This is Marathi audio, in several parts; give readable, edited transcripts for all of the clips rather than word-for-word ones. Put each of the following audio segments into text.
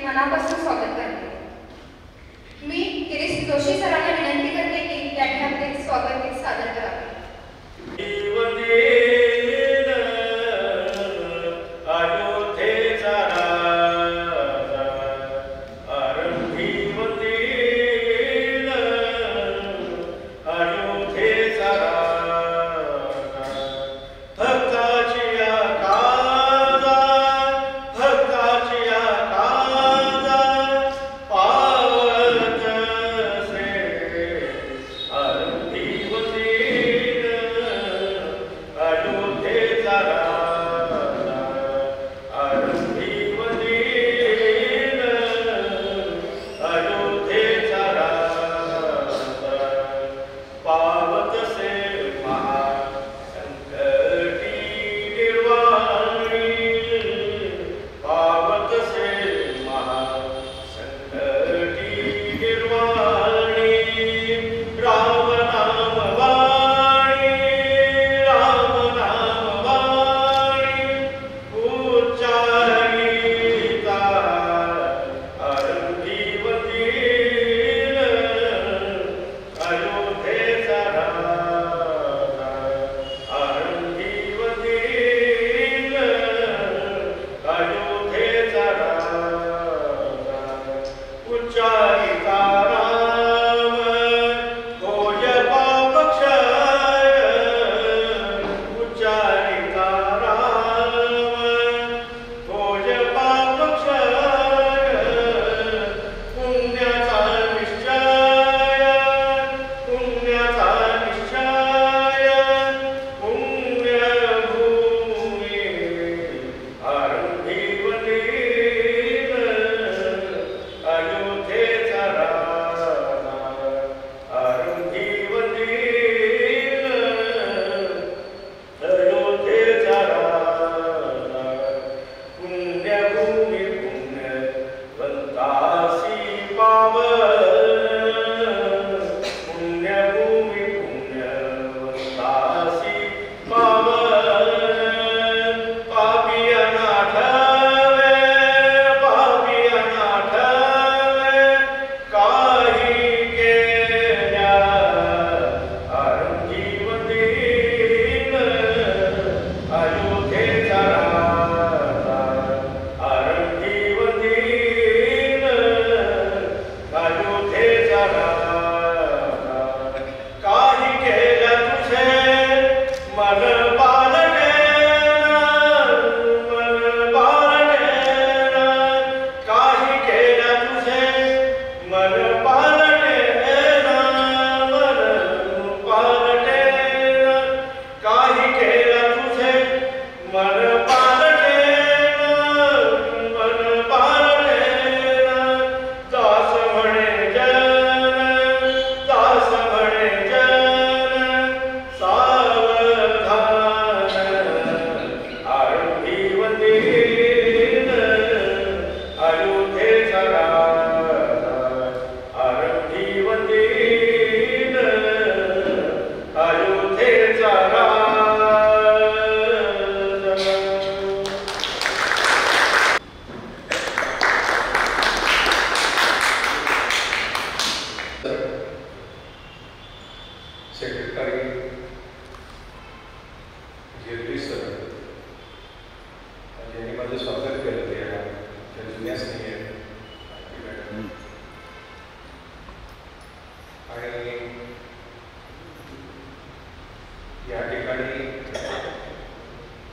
मनापासून स्वागत करते। मी गिरीश जोशी सरांना विनंती करते की त्यांनी आपले स्वागत गीत सादर करावे। He was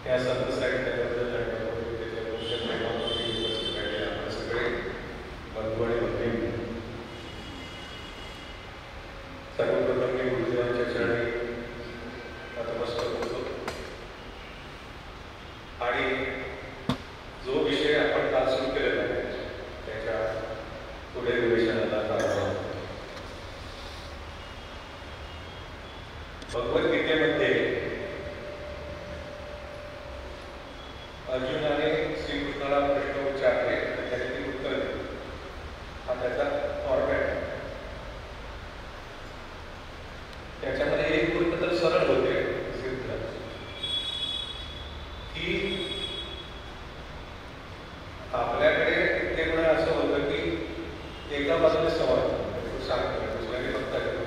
या संत साहित्याबद्दल आणि त्याच्या प्रेमापोटी उपस्थित राहिले आपण सगळे बंधू आणि भगिनी. सर्वप्रथम मी गुरुदेवांच्या चरणी नतमस्तक होतो आणि जो विषय आपण काल सुरू केलेला आहे त्याच्या पुढे विवेचनाला प्रारंभ. भगवद्गीतेमध्ये अर्जुनाने श्रीकृष्णाला प्रश्न विचारले आणि त्याने ती उत्तर दिली. हा त्याचा फॉर्मॅट आहे. त्याच्यामध्ये एक गोष्ट तर सरळ होते सिद्ध की आपल्याकडे कित्येक वेळा असं होतं की एका बाजूने संवाद तो सांगतो दुसऱ्याने फक्त ऐकतो.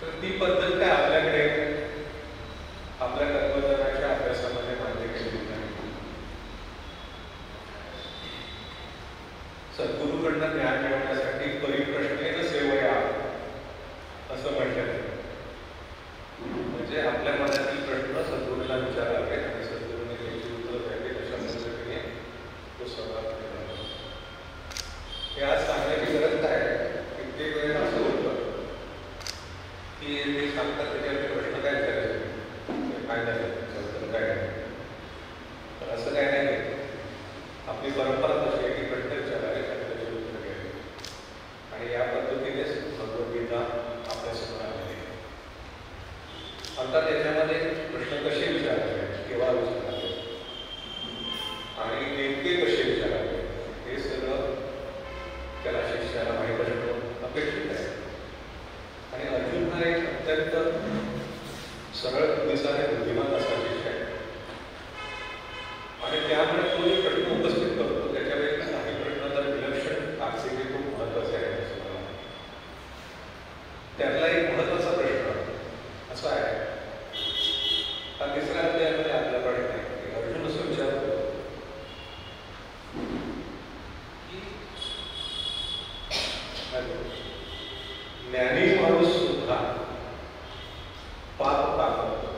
तर ती पद्धत काय आपल्याकडे आपल्या तत्वज्ञानाच्या अभ्यासामध्ये मान्य केली नाही. सद्गुरूकडनं ज्ञान मिळवण्यासाठी परिप्रश्नेन सेवया असं म्हटलं. म्हणजे आपल्या मनातील प्रश्न सद्गुरूला विचारावे आणि सद्गुरूने त्याची उत्तर द्यावी अशा पद्धतीने तो संवाद केला. हे आज सांगण्याची गरज काय आहे. कित्येक वेळेला असं होतं की ते सांगतात त्याच्यावरती प्रश्न काय विचारायचे काय झालं त्याच्याबद्दल काय नाही. तर असं काय नाही. आपली परंपरा तशी आहे की प्रश्न विचारावे आणि त्याचे उत्तर घ्यावे आणि या पद्धतीनेच भगवद्गीता आपल्या समोर आलेली आहे. आता त्याच्यामध्ये प्रश्न कसे विचारावे, केव्हा विचारावे आणि नेमके कसे विचारावे हे सगळं त्याला शिष्याला माहीत असणं अपेक्षित आहे. आणि अर्जुन हा एक अत्यंत सरळ बुद्धीचा बुद्धिमान असा शिष्य आहे आणि त्यामुळे तो जे प्रश्न उपस्थित करतो त्याच्यापैकी काही प्रश्न तर विलक्षण ताकदीचे खूप महत्वाचे आहेत असं मला वाटतं. त्यातला एक महत्वाचा प्रश्न असा आहे. हा तिसऱ्या अध्यायामध्ये आपला प्रश्न आहे की अर्जुन असं विचारतो की ज्ञानी माणूस सुद्धा पाप करतो.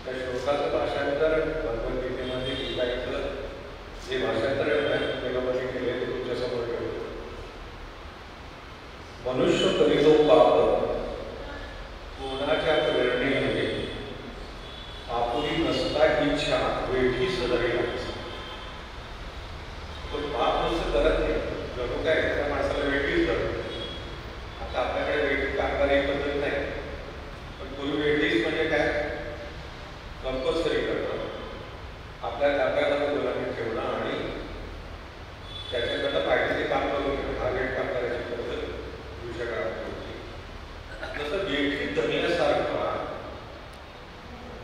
त्या श्लोकाचं भाषांतर भगवद्गीतेमध्ये गीताचं जे भाषांतर वेगामध्ये केले ते तुमच्यासमोर ठेवतो. मनुष्य करीतो पाप कोणाच्या प्रेरणेने आपुली नसता इच्छा वेठी सदरी लागते. तो पाप नुसतं करत नाही. जणू काय त्या माणसाला वेठीच करतो. आता आपल्याकडे वेठी कामगार ही पद्धत नाही पण पूर्वी वेठीच म्हणजे काय कंपल्सरी करणं, आपल्या ताब्यामध्ये गुलामी ठेवणं आणि त्याच्याकडनं पाहिजे ते काम करून घेणं हा वेठ कामगाराची पद्धत दुसऱ्या काळात होती. जसं वेठी धरण्यासारखा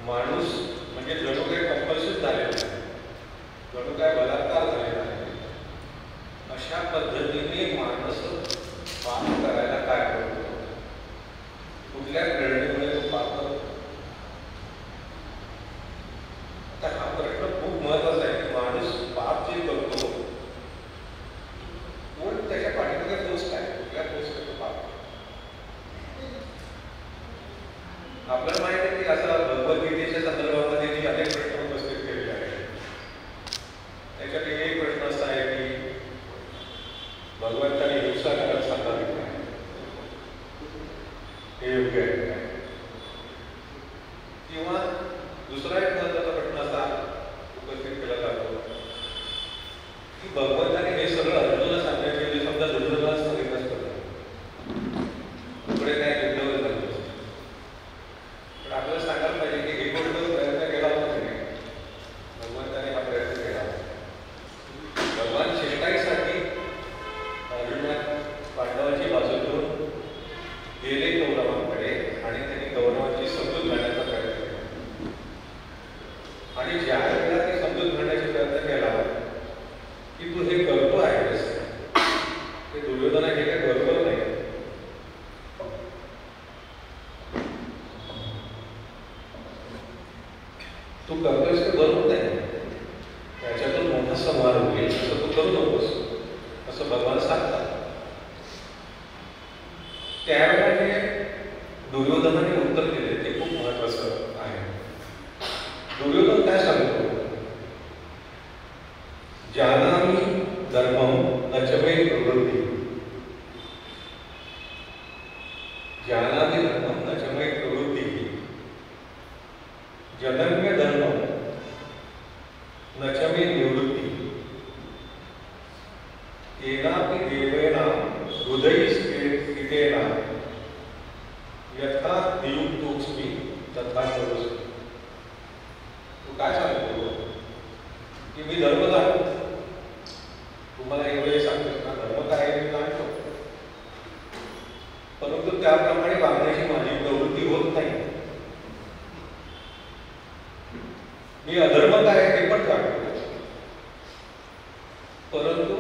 माणूस म्हणजे जणू काही कंपल्शन झालेला नाही, जणू काय बलात्कार झालेला नाही. अशा पद्धतीने माणूस पाप करायला काय करतो, कुठल्या प्रेरणेमुळे तो पाप करतो. आता हा प्रश्न खूप महत्वाचा आहे की माणूस पाप जे करतो कोण त्याच्या पाठीमागे दोष काय, कुठल्या दोष करतो पाप. आपल्याला माहिती आहे की असं भगवद्गीतेच्या संदर्भामध्ये जी अनेक प्रश्न उपस्थित केलेले आहेत त्याच्यापैकी एक प्रश्न असा आहे की भगवंताने हिंसा करायला सांगावी काय, हे योग्य आहे काय. किंवा दुसरा एक महत्वाचा प्रश्न असा उपस्थित केला जातो की भगवंताने हे सगळं अर्जुनाला सांगायचे म्हणजे समजा दुर्योधनाला सांगितलं असतं पुढे काय युद्ध वगैरे झालं असतं. पण आपल्याला सांगायला पाहिजे की हे गोष्ट प्रयत्न केला होता की नाही. भगवंताने हा प्रयत्न केला. भगवान शिष्टाईसाठी अर्जुना पांडवाची बाजू घेऊन गेले कौरवांकडे आणि त्यावेळेला जे दुर्योधनाने उत्तर दिले ते खूप महत्वाचं आहे. दुर्योधन काय सांगतो? जानामि धर्मं न च मे प्रवृत्ति, जानामि धर्मं न च मे प्रवृत्ति, जगन्य धर्मं न च मे निवृत्ति, केनापि देवेन हृदयस्थितेन यथा नियुक्तोऽस्मि तथा करोमि. तू काय सांगतो की मी धर्म जाणतो. तुम्हाला एक वेळ सांगतो ना, धर्म काय आहे मी जाणतो, परंतु त्याप्रमाणे वागण्याची माझी प्रवृत्ती होत नाही. मी अधर्म काय आहे ते पण जाणतो, परंतु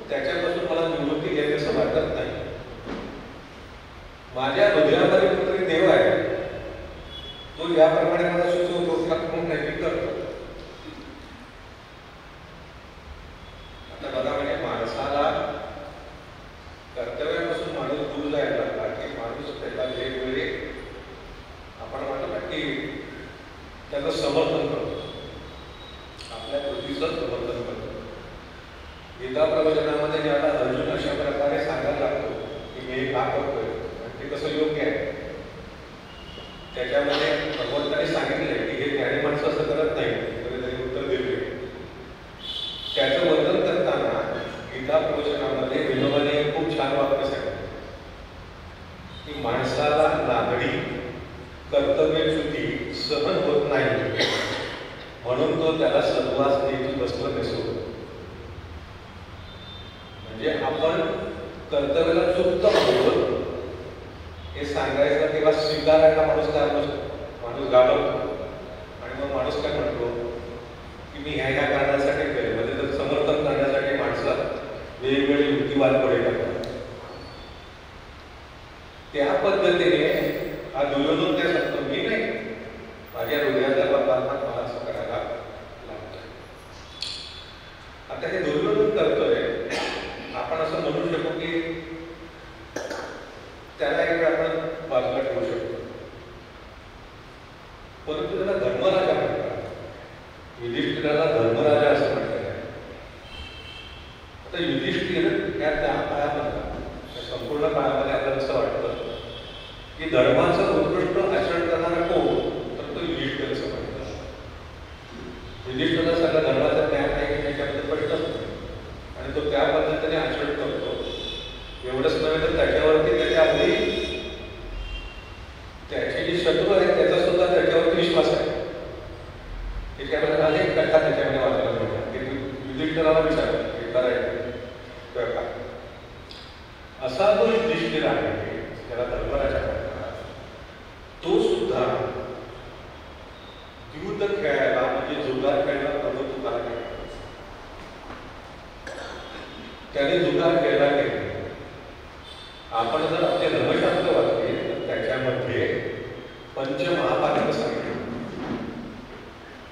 त्याच्यापासून मला निवृत्ती घ्यायचं वाटत नाही. माझ्या हृदयामध्ये कुठेतरी देव आहे, तो याप्रमाणे मला सुचवतो म्हणून नाही करतो. आता बघा, म्हणजे माणसाला कर्तव्यापासून माणूस दूर जायला लागला की माणूस त्याला वेगवेगळे आपण म्हणतो ना की त्याचं समर्थन करतो, आपल्या कृतीचं समर्थन करतो. गीता प्रवचनामध्ये ज्याला अर्जुन अशा प्रकारे सांगायला लागतो की मी का करतोय, ते कसं योग्य आहे, त्याच्यामध्ये भगवंताने सांगितले की हे ज्ञानी माणसं असं करत नाही, तरी उत्तर दिले. त्याचं वर्णन करताना गीता प्रवचनामध्ये विनोबाने खूप छान वाक्य सांगितलं की माणसाला नागडी कर्तव्यच्युती सहन होत नाही, म्हणून तो त्याला सहवास देखील वस्त्र नेसवतो. म्हणजे आपण कर्तव्याला चुकतो हे सांगायचं तेव्हा स्वीकारायला माणूस काय नसतो, माणूस घाबरतो. आणि मग माणूस काय म्हणतो की मी ह्या कारणासाठी केलं, म्हणजे तर समर्थन करण्यासाठी माणसं वेगवेगळे युक्तिवाद पुढे करतात. त्या पद्धतीने हा दुर्योधन काय सांगतो, मी नाही, माझ्या हृदयाच्या परमात्मा मला असं करायला लागतं. आता हे दुर्योधन करतोय, आपण असं म्हणू शकतो की त्याला एक वेळ आपण बाजूला ठेवू शकतो, परंतु त्याला धर्मराजा म्हणतात. युधिष्ठिराला धर्मराजा असं म्हटलं आहे. आता युधिष्ठिर या त्या काळामध्ये, संपूर्ण काळामध्ये आपल्याला असं वाटतं की धर्माचं उत्कृष्ट आचरण करणारा कोण, तर तो युधिष्ठिर असं म्हणतात. युधिष्ठिराला सगळ्या धर्माचं ज्ञान आहे की त्याच्यामध्ये प्रश्नच नाही, आणि तो त्या पद्धतीने आचरण करतो. एवढंच नव्हे तर त्याच्यावरती त्याच्या अगदी त्याचे जे शत्रू आहेत त्याचा सुद्धा त्याच्यावरती विश्वास आहे. त्याच्यामध्ये अनेक कथा त्याच्यामध्ये वाचायला मिळतात की युधिष्ठिराला विचारलं हे करायचं किंवा काय. असा जो युधिष्ठिर आहे त्याला धर्मराजा म्हणतात, तो सुद्धा युद्ध खेळायला म्हणजे जुगार खेळायला प्रवृत्त झाला. त्याने जुगार खेळला गेले. आपण जर आपले धर्मशास्त्र वाचले तर त्याच्यामध्ये पंचमहापातक सांगितले,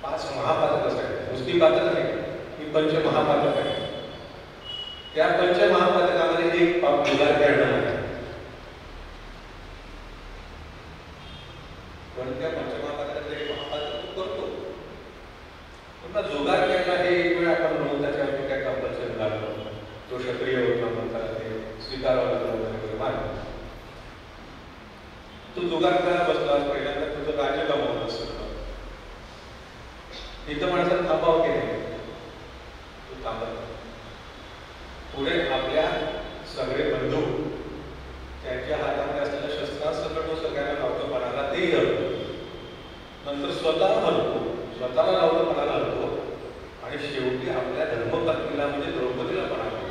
5 महापातक सांगितले. नुसती पातक नाही, ही पंचमहापातक आहे. त्या पंचमहापातकामध्ये एक जुगार खेळणं आहे. पण त्या पंचमहापातकातलं एक महापातक तो करतो. पुन्हा जुगार खेळणं हे एक वेळ आपण म्हणून त्याच्यावरती काय कंपल्सरी लागतो, तो क्षत्रिय होता म्हणतात ते स्वीकारावं लागलं मार्ग. तू जुगार खेळायला बसलास, पहिल्यांदा तुझं राज्य गमावलं असतं. इथं माणसाला थांबावं की नाही, तू थांबत. पुढे आपल्या सगळे बंधू त्यांच्या हातामध्ये असलेल्या शस्त्रांसकट तो सगळ्यांना लावतो पणाला, तेही हलतो. नंतर स्वतः हलतो, स्वतःला लावतो पणाला हलतो, आणि शेवटी आपल्या धर्मपत्नीला म्हणजे द्रौपदीला पणा हलतो.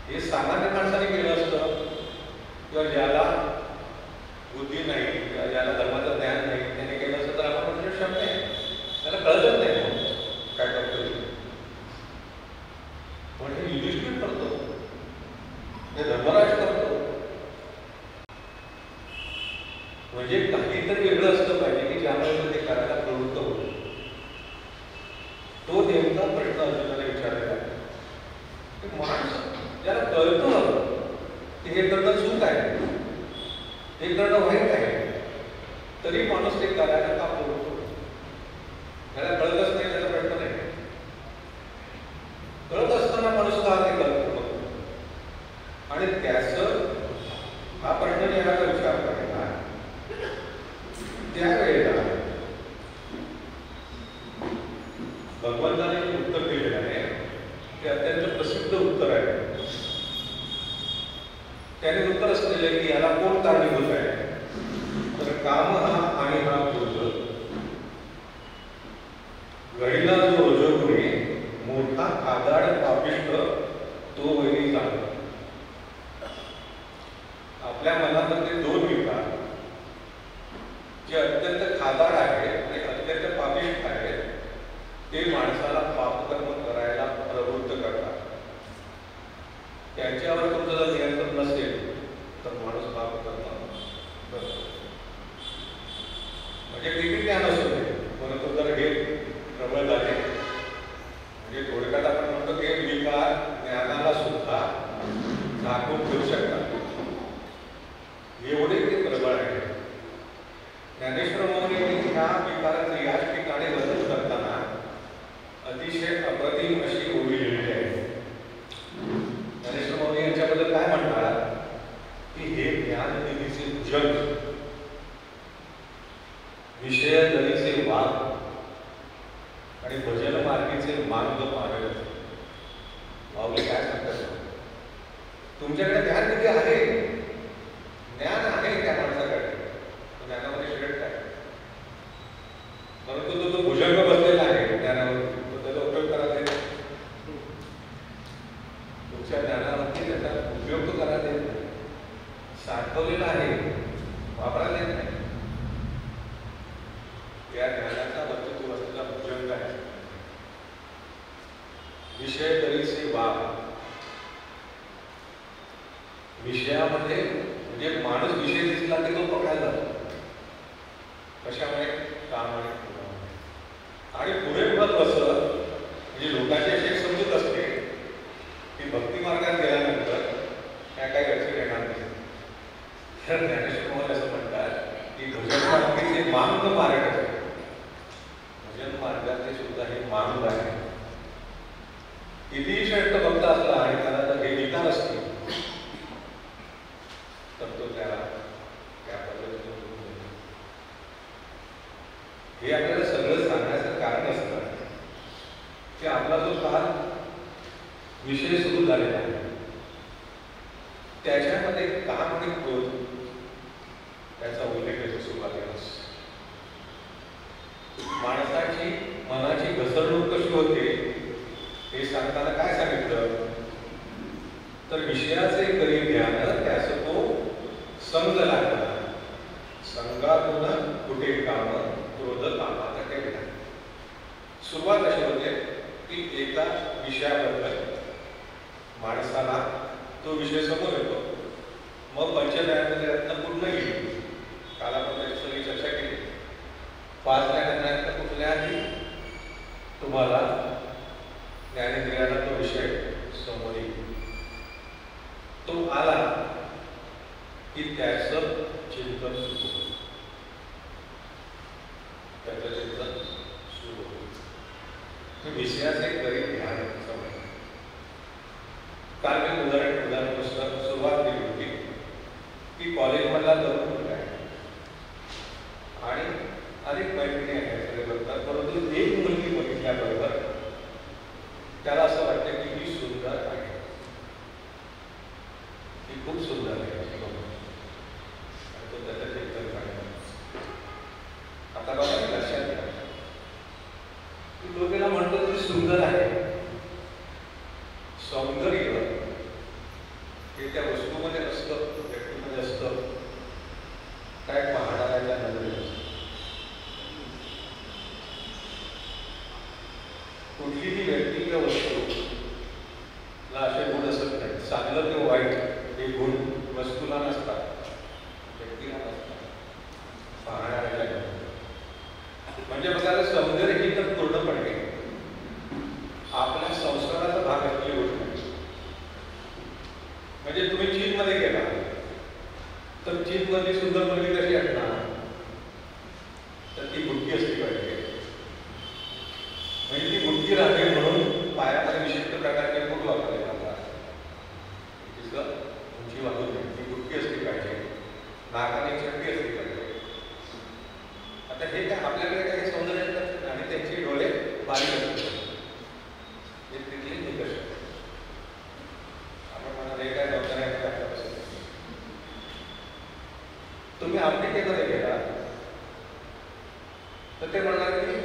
हे सामान्य माणसाने केलं असतं, किंवा ज्याला बुद्धी नाही किंवा ज्याला धर्माचं ज्ञान नाही त्याने केलं असतं तर आपण म्हणजे क्षम नाही, त्याला कळतच नाही काय करतो. पण हे युधिष्ठिर करतो, हे धर्मराज करतो. म्हणजे काहीतरी वेगळं असलं पाहिजे की ज्यामुळे ते करायला प्रवृत्त होतो. तो नेमका प्रश्न अर्जुनाने विचारलेला की माणूस ज्याला कळतं की हे करणं चूक आहे, हे करणं वाईट आहे, तरी माणूस ते करायला का बोलतो? त्याला कळतच नाही, त्याचा प्रश्न नाही. कळत असताना माणूस का ते करतो? आणि त्याचं हा प्रश्न ज्यावेळेला विचार करायला त्यावेळेला भगवंताने उत्तर दिलेलं आहे ते अत्यंत प्रसिद्ध उत्तर आहे. त्याने उत्तर असं दिलं की याला कोण कारणीभूत आहे? तर काम हा आणि हा क्रोध. घडीला जो रजोगुणी मोठा आदाड पापिष्ट तो वैरी जाणतो. आपल्या मनामध्ये दोन विकार जे अत्यंत खादाड आहेत आणि अत्यंत पापिष्ट आहेत ते माणसाला पापकर्म करायला प्रवृत्त करतात. त्यांच्यावर तुमचं जर नियंत्रण नसेल तर माणूस पापकर्म करतो. म्हणजे किती ज्ञान असू दे, परंतु जर हे प्रबळ झाले म्हणजे थोडक्यात आपण म्हणतो की विकार ज्ञानाला सुद्धा झाकून ठेवू शकतात, एवढे ते प्रबळ आहे. ज्ञानेश्वर माऊलींनी ह्या विकाराचे याच ठिकाणी वर्णन करताना अतिशय अप्रतिम अशी ओवी लिहिलेली आहे. ज्ञानेश्वर माऊली यांच्याबद्दल काय म्हणतात की हे ज्ञान निधीचे जग, विषय दरीचे वाघ आणि भजन मार्गीचे मार्ग मार्ग. माऊली काय सांगतात? तुमच्याकडे ज्ञान निधी आहे, ज्ञान आहे त्या माणसाकडे, ज्ञानामध्ये श्रेष्ठ आहे, परंतु तो भुजंग बसलेला आहे ज्ञानावर, तो त्याचा उपयोग करा देत. तुमच्या ज्ञानावरती त्याचा उपयोग तो करा देत नाही, साठवलेला आहे वापरायला देत नाही. या ज्ञानाचा वस्तू वस्तूचा भुजंग आहे. विषय तरीचे वाघ, विषयामध्ये म्हणजे माणूस विषय दिसला की तो पकडायला जातो. कशामुळे? काम आणि क्रोधामुळे. आणि पुढे पुढे कसं म्हणजे लोकांची अशी समजूत असते की भक्ती मार्गात गेल्यानंतर त्या काही अडचण येणार नाही. तर ज्ञानेश्वर माऊली असं म्हणतात की भजन मार्गाचे मार्ग मार्ग आहे, भजन मार्गाचे सुद्धा हे मार्ग आहे. कितीही श्रेष्ठ भक्त असला आणि त्याला जर हे विकार असतील तर तो त्याला त्या पद्धतीने हे आपल्याला सगळं सांगण्याचं कारण असतं की आपला जो काल विषय सुरू झालेला आहे त्याच्यामध्ये काम आणि क्रोध त्याचा उल्लेख येतो सुरुवातीलाच. माणसाची मनाची घसरणूक कशी होते हे सांगताना काय सांगितलं? तर विषयाचे करी ध्यान त्यास तो संग लागला, संगातून कुठे काम क्रोध कामाचा केला. सुरुवात अशी होते की एका विषयाबद्दल माणसाला तो विषय समोर येतो, मग पंचज्ञानामध्ये रत्न पूर्ण येईल. काल आपण त्याची सगळी चर्चा केली. 5 ज्ञानांना कुठल्याही तुम्हाला ज्ञानेंद्रियाला तो विषय समोर येईल. तो आला की त्याचं चिंतन सुरू होतं, त्याचं चिंतन सुरू होतं. विषयाचे करी ध्यान समज. काल मी उदाहरण सुरुवात केली होती की कॉलेजमधला तरुण मुलगा आहे आणि अनेक मैत्रिणी आहेत सगळे बघतात, परंतु एक मुलगी बघितल्याबरोबर त्याला असं वाटतं की ही सुंदर आहे, ही खूप सुंदर आहे अशी बघून तो त्याचं चिंतन काढतो. आता बघा लक्षात घ्या की लोकांना म्हणतो ती सुंदर आहे. सौंदर्य हे त्या वस्तूमध्ये असतं, व्यक्तीमध्ये असतं, काय पाहणाऱ्याच्या नजरेत असतं. कुठलीही व्यक्ती किंवा वस्तूला असे गुण असत नाही. चांगलं किंवा वाईट हे गुण वस्तूला नसतात, व्यक्तीला नसतात, पाहणाऱ्याला. म्हणजे बघा सौंदर्य ही तर पूर्णपणे आपल्या संस्काराचा भाग असलेली गोष्ट. म्हणजे तुम्ही चीनमध्ये गेला मधली सुंदर मुलगी कशी असणार? तर ती बुद्धी असली पाहिजे. म्हणजे ती बुद्धी राहावी म्हणून पायामध्ये विशिष्ट प्रकारचे बूट वापरले जातात. तिचं उंची वाढू नये, ती बुद्धी असली पाहिजे, नाकाने चड्डी असली पाहिजे. आता हे काय आपल्याकडे काही सौंदर्य असतात आणि त्यांचे डोळे बारीक असतात. हे तिथले निकष आहेत. आपण म्हणाल हे काय सौंदर्य आहे. तुम्ही आफ्रिकेमध्ये गेला तर ते म्हणणार की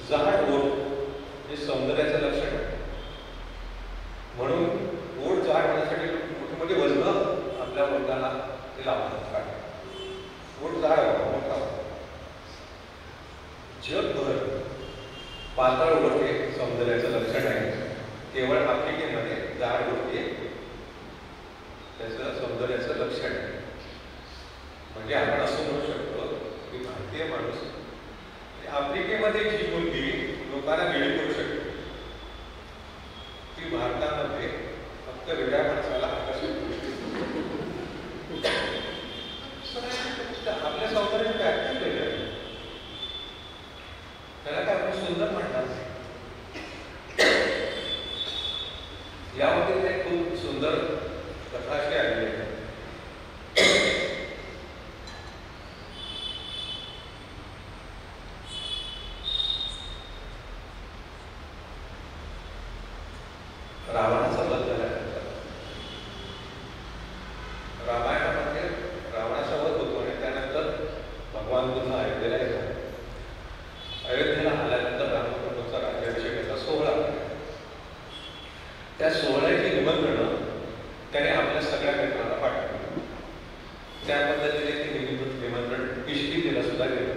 जाड ओठ हे सौंदर्याचं लक्षण आहे. म्हणून ओठ जाड होण्यासाठी मोठी मोठी वजनं आपल्या ओठाला ते लावतात. ओठ जाड मोठा. जगभर पातळ ओठ हे सौंदर्याचं लक्षण आहे. केवळ आफ्रिकेमध्ये जाड ओठ हे त्याचं सौंदर्याचं लक्षण आहे. म्हणजे आपण असं म्हणू शकतो की भारतीय माणूस आफ्रिकेमध्ये जी मुलगी लोकांना वेळी करू शकते ती भारतामध्ये फक्त वेगळ्या माणसाला आकर्षित करू शकते. आपल्या सौंदर्याची व्याख्या केली आहे. त्याला काय आपण सुंदर म्हणणार नाही. यामध्ये एक खूप सुंदर कथा अशी आलेली आहे. रावणाचा वध झाल्यानंतर रामायणामध्ये रावणाचा वध होतो आणि त्यानंतर भगवान पुन्हा अयोध्येला येतात. अयोध्येला आल्यानंतर रामप्रभूंचा राज्याभिषेकाचा सोहळा. त्या सोहळ्याची निमंत्रणं त्याने आपल्या सगळ्या मित्रांना पाठवली. त्या पद्धतीने ते निमंत्रण किष्किंधेला सुद्धा गेलं.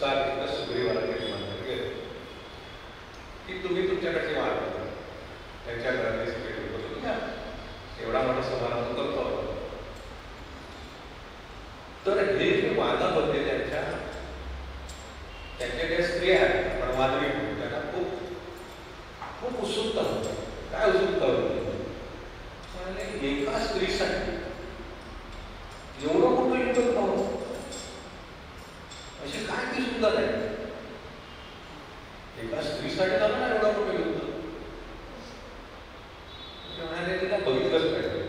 सारखं सुग्रीवाला ते निमंत्रण गेलं की तुम्ही तुमच्याकडचे मार्ग त्यांच्या घरातले सगळे लोक एवढा मोठा समारंभ करतो. तर हे जे वादक होते त्यांच्या ज्या स्त्रिया आहेत पण वादवी त्यांना खूप उत्सुकता होती. काय उत्सुकता होती? एका स्त्रीसाठी एवढं मोठं युद्ध पाहू अशी काय ती सुंदर आहे. एका स्त्रीसाठी झालं ना एवढं मोठं युद्ध. म्हणाले तिला बघितलंच पाहिजे.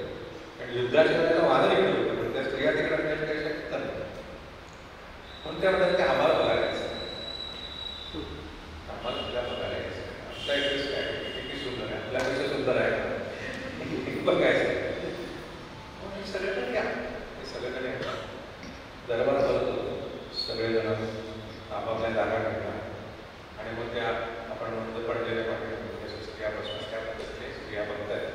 कारण युद्धाच्या वेळेला वादळ येत होतं पण त्या स्त्रिया तिकडे काही शक्यता नाही. पण त्या म्हणतात की आम्हाला बघायला आम्हाला तिला बघायला आमचा इंटरेस्ट काय किती सुंदर आहे आपल्यापेक्षा सुंदर आहे बघायचं. सगळ्याकडे या हे सगळ्याकडे दरबार करत होतो. सगळेजण आपापल्या जागा घेतात आणि मग त्या आपण म्हणतो पडलेल्या पाहिजे स्त्रियापासून त्या पद्धतीने स्त्रिया बघतायत.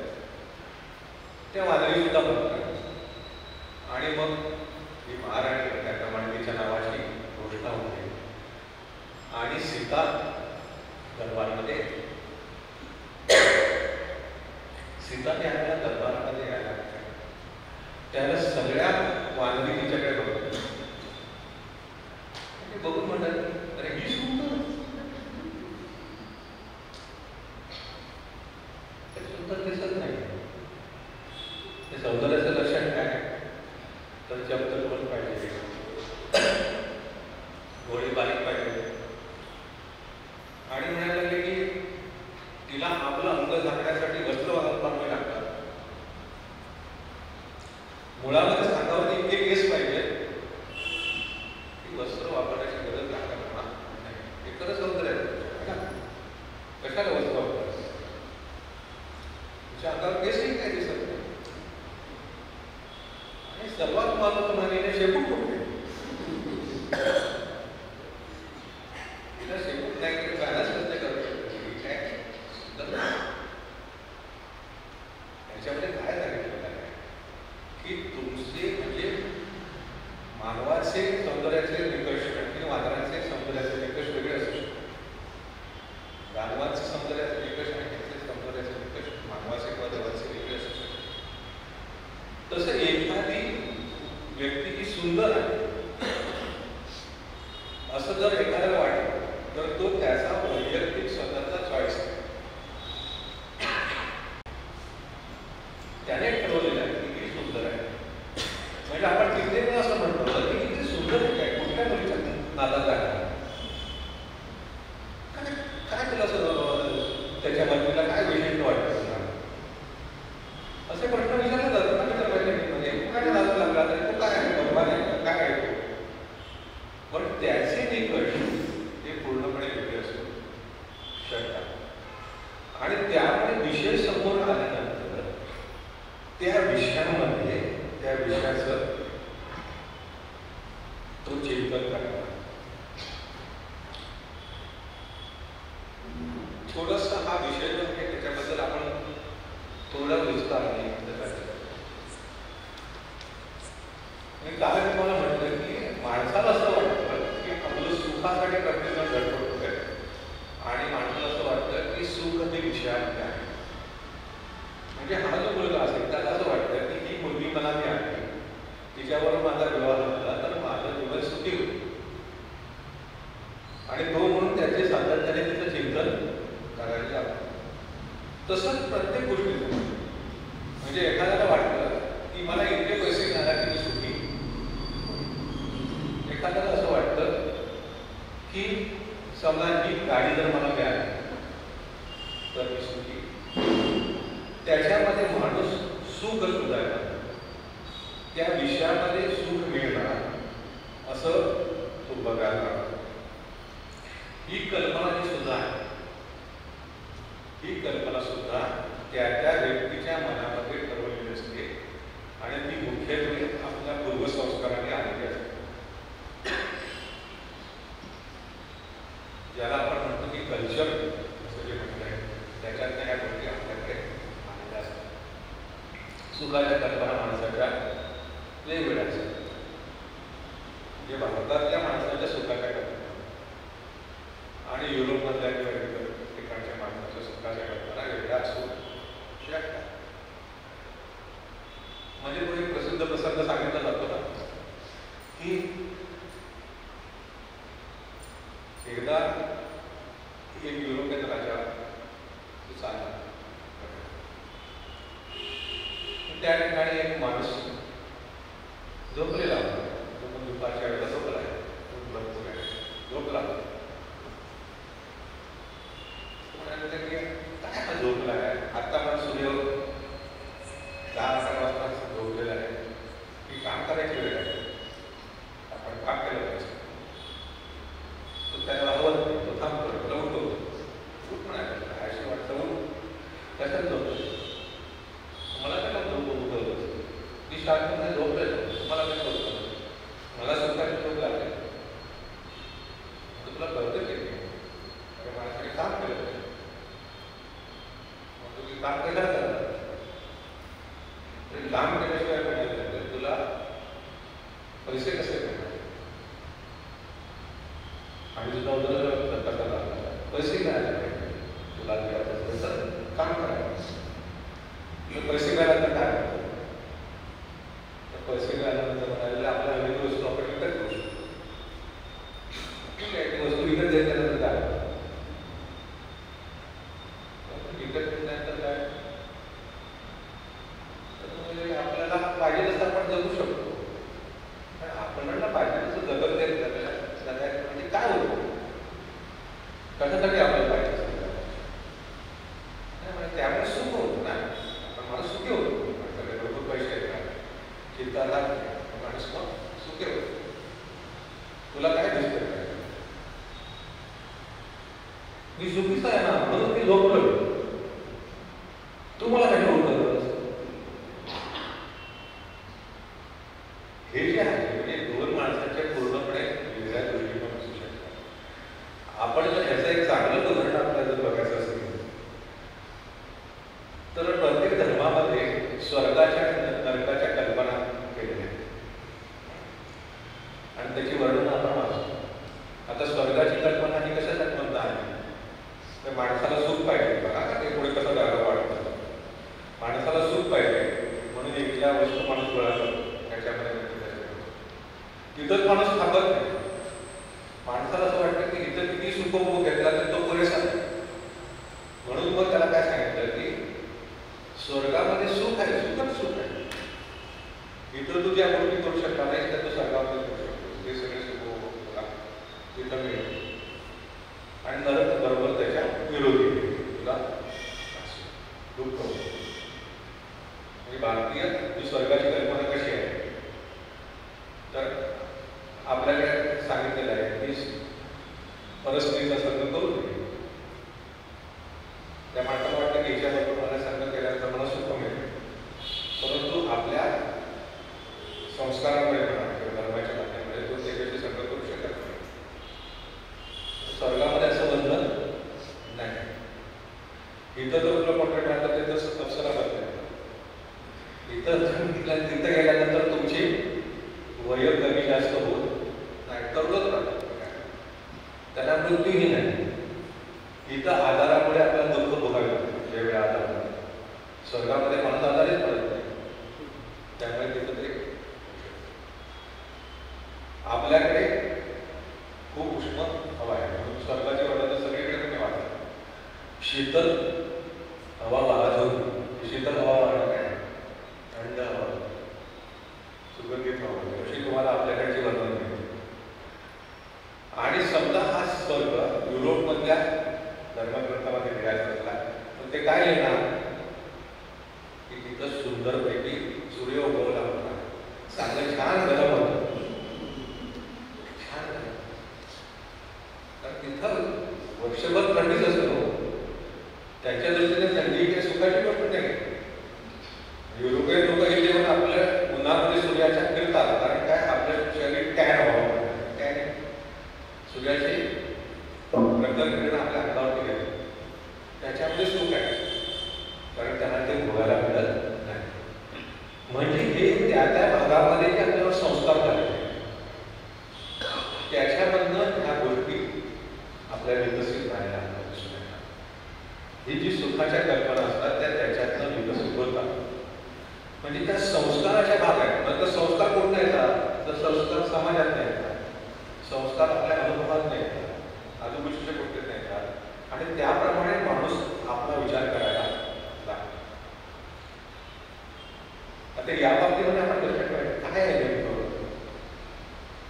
त्या वादळी सुद्धा बघतात आणि मग ही महाराणी त्याप्रमाणे तिच्या नावाची घोषणा होते आणि सीता दरबारमध्ये सीता त्याला दरबारामध्ये यायला त्याला सगळ्या वानरी तिच्याकडे बघतात. बघून म्हणतात अरे ही सुंदर सुंदर दिसत नाही. हे सौंदर्याचं लक्षण काय? तर जबतर पण पाहिजे, गोळी बारीक पाहिजे. आणि म्हणायला लागले की तिला आपलं अंग झाकण्यासाठी वस्त्र वापरावे लागतात. मुळामध्ये अंगावरती इतके केस पाहिजे की वस्त्र वापरण्याची गरज लागणार नाही. हे खरं सौंदर्य आहे. कशाला वस्त्र वापरायचं? तुझ्या अंगावर केसही काय दिसत नाही. आणि सर्वात महत्वाचं म्हणजे शेपूट कुठे तिला शेपूट नाही तर बॅलन्स कसं करतो त्याच्यामध्ये काय सांगितलं आहे की तुमचे म्हणजे मानवाचे सौंदर्याचे निकष आणि वादळाचे सौंदर्याचे निकष वेगळे असू शकतात. मानवाचे सौंदर्याचे निकष आणि त्याचे सौंदर्याचे निकष मानवाचे किंवा देवाचे वेगळे असू शकतात. तसं एखादी व्यक्ती ही सुंदर आहे असं जर एखाद्याला वाटलं तर तो त्याचा वैयक्तिक स्वतःचा चॉईस आहे. त्याने ठरवलेलं आहे की ही सुंदर आहे. म्हणजे आपण तिथे असे प्रश्न विचारले जातात ना मित्रमैत्रिणी म्हणजे काय नाचू लागला तरी तो काय आहे भगवान आहे काय आहे तो, पण त्याचे निकष हे पूर्णपणे वेगळे असू शकतात आणि त्यामुळे विषय समोर आल्यानंतर त्या विषयामध्ये त्या विषयाचं तो चिंतन करावा. थोडस हा विषय जो आहे त्याच्याबद्दल आपण थोडा विस्ताराने मी काल तुम्हाला म्हटलं की माणसाला असं वाटतं की आपलं सुखासाठी प्रत्येकजण धडपड होत आहे आणि माणसाला असं वाटतं की सुख हे विषयामध्ये आहे. म्हणजे हा जो मुलगा असेल त्याला असं वाटतं की ही मुलगी मला मी आहे, तिच्याबरोबर माझा विवाह झाला तर माझं जीवन सुखी होईल आणि तो म्हणून त्याचे सातत्याने तिचं चिंतन करायला लागतं. तसंच प्रत्येक गोष्टीचं म्हणजे एखाद्याला वाटतं की मला इतके पैसे मिळाला की मी सुखी, एखाद्याला असं वाटतं की समजा ही गाडी जर मला मिळाली तर मी सुखी. त्याच्यामध्ये माणूस सुख शोधायला त्या विषयामध्ये सुख मिळणार असं तो बघायला लागतो. ही कल्पना जी सुद्धा आहे ही कल्पना सुद्धा त्या त्या व्यक्तीच्या मनामध्ये ठरवलेली असते आणि ती मुख्यत्वे आपल्या पूर्वसंस्काराने आलेली असते. ज्याला आपण म्हणतो की कल्चर असं जे म्हटलं आहे त्याच्यातल्या ह्या गोष्टी आपल्याकडे आलेल्या असतात. सुखाच्या कल्पना माणसाच्या वेगवेगळ्या असतात. म्हणजे भारतातल्या माणसाच्या सुखाच्या कल्पना आणि युरोपमधल्या किंवा इतर ठिकाणच्या माणसाच्या सुखाच्या कल्पना वेगळ्या असू शकतात. म्हणजे तो एक प्रसिद्ध प्रसंग सांगितला जातो ना की एकदा एक युरोपियन राजा चालला, त्या ठिकाणी एक माणूस झोपलेला होता. तो दुपारच्या वेळेला झोपला आहे, भरपूर आहे झोपला. काय झोपला आहे आता मला सूर्य 10-11 वाजता झोपलेला आहे की काम करायची वेळ आहे, आपण काम केलं पाहिजे. तो त्याला हवं तो थांबतो, त्याला उठवतो, उठ म्हणायला अशी वाटतं कशाला झोपतो मला त्याला उठवलं की शांतपणे झोपलेलं मला काय झोपलं मला स्वतःची झोप लागली तुला कळतं की माणसाने काम केलं पाहिजे. तुम्ही काम केलं तरी काम केल्याशिवाय मिळालं तुला पैसे कसे मिळणार आणि तुझा उदरनिर्वाह कसा लागला पैसे मिळाले पाहिजे. तुला तर काम करायचं पैसे मिळाला तर काय तर पैसे मिळाल्यानंतर म्हणाले आपल्या विविध वस्तू आपण विकत करू शकतो. ठीक आहे ती वस्तू विकत घेतल्यानंतर काय विकत घेतल्यानंतर काय तर आपल्याला पाहिजे तसं आपण जगू शकतो. पण आपल्याला पाहिजे तसं जगत जगायचं म्हणजे काय होतं कशासाठी आपल्याला पाहिजे त्यामुळे सुख होतं ना. आपण माणूस सुखी होतो, सगळे भरपूर पैसे येतात चिंता लागते माणूस मग सुखी होतो. तुला काय दिसतं काय मी सुखीच आहे ना म्हणून मी झोपलोय, तू मला काही होतं. हे जे आहे म्हणजे दोन माणसाच्या पूर्णपणे वेगळ्या दृष्टिकोन असू शकतात. आपण जर ह्याचं एक चांगलं उदाहरण आपल्याला जर बघायचं असेल तर प्रत्येक धर्मामध्ये स्वर्गाच्या नरकाच्या कल्पना केलेल्या आहेत आणि त्याची वर्णन आपण वाचतो. आता स्वर्गाची कल्पना ही कशासाठी म्हणता आली तर माणसाला सुख पाहिजे. बघा ते पुढे कसं दारा वाढतं. माणसाला सुख पाहिजे म्हणून एकल्या वस्तू माणूस गोळा करतो त्याच्यामध्ये तिथंच माणूस थांबत नाही. माणसाला असं वाटतं की इथं किती सुखभोग घेतला तर तो पुरेसा नाही म्हणून मग त्याला काय सांगितलं की स्वर्गामध्ये सुख आहे, सुखच सुख आहे. इथं तू ज्या गोष्टी करू शकता नाही त्या तू स्वर्गामध्ये करू शकतो. ते सगळे सुख तुला तिथं मिळेल आणि नरक बरोबर त्याच्या विरोधी तुला दुःख होतं. की भारतीय जी स्वर्गाची कल्पना कशी आहे, तर आपल्याकडे सांगितलेलं आहे की परस्त्रीचा संघ करू नये. त्या माणसाला वाटतं की याच्याबरोबर मला संघ केल्यानंतर मला सुख मिळेल, परंतु आपल्या संस्कारामुळे म्हणा किंवा धर्माच्या नात्यामुळे तो त्याच्याशी संघ करू शकत नाही. स्वर्गामध्ये असं बंधन नाही. इथं जर तुला कॉन्ट्रॅक्ट राहतं ते तसं अप्सरा बदलेल. तिथं गेल्यानंतर तुमची वय कमी जास्त होत नाही, तरच राहतं. त्यांना मृत्यूही नाही. इथं आजारामुळे आपल्याला दुःख भोगावे लागतं. ज्यावेळी आजार होतो स्वर्गामध्ये माणूस आजारीच पडत नाही. त्यामुळे तिथं ते आपल्याकडे खूप उष्ण हवा आहे, म्हणून स्वर्गाची वर्णनं सगळीकडे तुम्ही वाचा. शीतल हवा वाहत होती. शीतल हवा वाहणं काय, थंड हवा, सुगंधित हवा, अशी तुम्हाला आपल्याकडची वर्णन मिळते. आणि समजा हा स्वर्ग युरोपमधल्या धर्मग्रंथामध्ये लिहायचा असला तर ते काय लिहिणार की तिथं सुंदरपैकी सूर्य उगवला होता, चांगलं छान गरम होतं, छान गरम. तर तिथं वर्षभर थंडीच असतो. त्यांच्या दृष्टीने थंडी ही सुखाची गोष्ट नाही. युरोपियन लोक हे जेवण आपल्या उन्हामध्ये सूर्याच्या फिरतात, कारण काय आपलं शरीर टॅन व्हावं, टॅन सूर्याची प्रखर आपल्या अंगावरती येते, त्याच्यामध्ये सुख आहे, कारण त्यांना ते भोगायला मिळत नाही. म्हणजे हे त्या त्या भागामध्ये जे आपल्यावर संस्कार झाले त्याच्यामधनं ह्या गोष्टी आपल्या विकसित व्हायला ही जी सुखाच्या कल्पना असतात त्या त्याच्यातनं विकसित होतात. म्हणजे त्या संस्काराच्या भाग आहेत. नंतर संस्कार कुठून येतात, तर संस्कार समाजात नाही येतात, संस्कार आपल्या अनुभवात नाही येतात, आजूबाजूच्या गोष्टीत नाही येतात, आणि त्याप्रमाणे माणूस आपला विचार करायला लागतो. आता या बाबतीमध्ये आपण लक्षात ठेवायचं काय आहे नेमकं,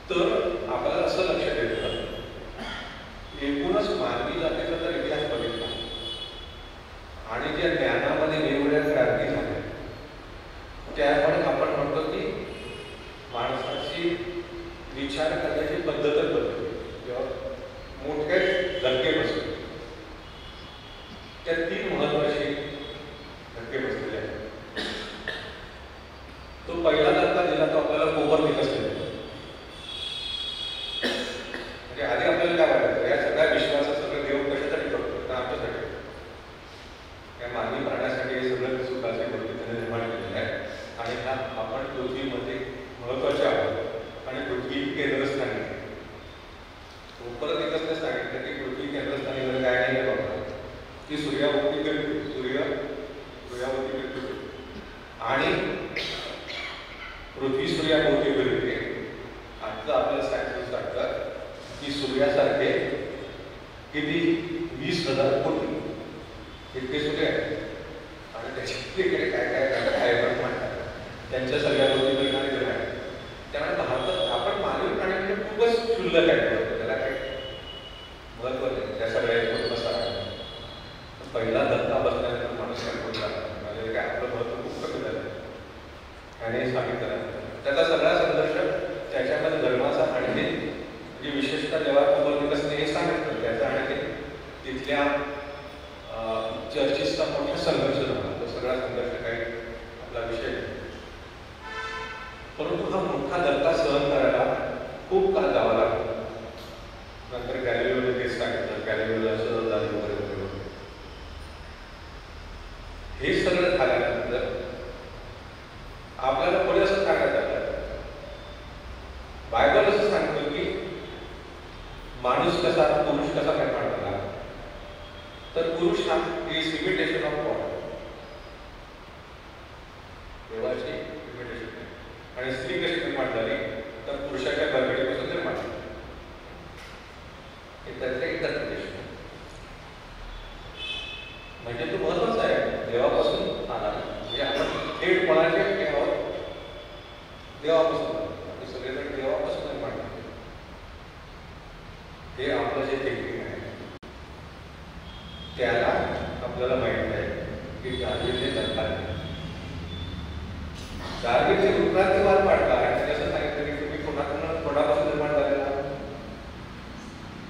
तर आपल्याला असं लक्षात येतं एकूणच मानवी जातीचा जर इतिहास बघितला आणि ज्या ज्ञानामध्ये वेगवेगळ्या क्रांती झाल्या त्यामुळे आपण म्हणतो की माणसाची विचार करण्याची पद्धतच बदलली किंवा मोठे धक्के बसले. त्या 3 महत्वाचे धक्के बसलेले आहेत. तो पहिला धक्का दिला तो आपल्याला कोपर्निकस दिला. म्हणजे आधी आपल्याला काय वाटायचं या सगळ्या विश्वासात सगळं देव कशासाठी करतो, तर आमच्यासाठी, या मानवी प्राण्यासाठी हे सगळं सुखाचे गोष्टी त्याने निर्माण केलेले आहे आणि ह्या आपण पृथ्वीमध्ये महत्वाचे आहोत आणि पृथ्वी केंद्रस्थानी. परत एकच सांगितलं की पृथ्वी केंद्रस्थानी वगैरे काय नाही बघा की सूर्याभोवती फिरते, सूर्याभोवती फिरते आणि पृथ्वी सूर्याभोवती फिरते. आता आपल्याला सायन्स सांगतात की सूर्यासारखे किती 20,000 कोटी इतके सूर्य आहेत आणि त्याच्याकडे काय काय म्हणतात त्यांच्या सगळ्या गोष्टी फिरणारे ग्रह आहेत. त्यामुळे भारतात आपण मानवी प्राणी म्हणजे खूपच क्षुल्लक आहे, त्याला काही महत्व नाही त्या सगळ्या बसा. पहिला धक्का बसल्यानंतर माणूस काय म्हणजे काय आपलं महत्व खूप कमी झालं आणि सांगितलं. त्याचा सगळा संघर्ष त्याच्यामध्ये धर्माचा आणि जी विशेषतः देवाकोपर्निकसने हे सांगितलं त्याचा आणि तिथल्या चर्चेचा मोठा संघर्ष झाला. तो सगळा संघर्ष काही आपला विषय नाही, परंतु हा मोठा धक्का सहन करायला खूप काळ जावा लागला. नंतर गॅलिलिओने तेच सांगितलं, गॅलिलिओला असं झालं वगैरे वगैरे. हे सगळं झाल्यानंतर आपल्याला पुढे असं सांगण्यात आलं, बायबल असं सांगतो की माणूस कसा, पुरुष कसा निर्माण झाला, तर पुरुष हा इज इमिटेशन ऑफ गॉड, देवाची इमिटेशन. आणि स्त्री कशी निर्माण झाली, तर पुरुषाच्या गर्भेपासून निर्माण झाली. हे त्याचं इंटरप्रिटेशन म्हणजे तो महत्वाचा आहे. देवापासून आला म्हणजे आपण थेटपणाचे देवापासून आम्ही सगळेजण देवापासून निर्माण झाले. हे आपलं जे थिंकिंग आहे त्याला आपल्याला माहित आहे की गांधीचे धक्का डार्विनचे उत्क्रांतिवाद पाडला आणि त्याने असं सांगितलं की तुम्ही कोणापासून निर्माण झालेला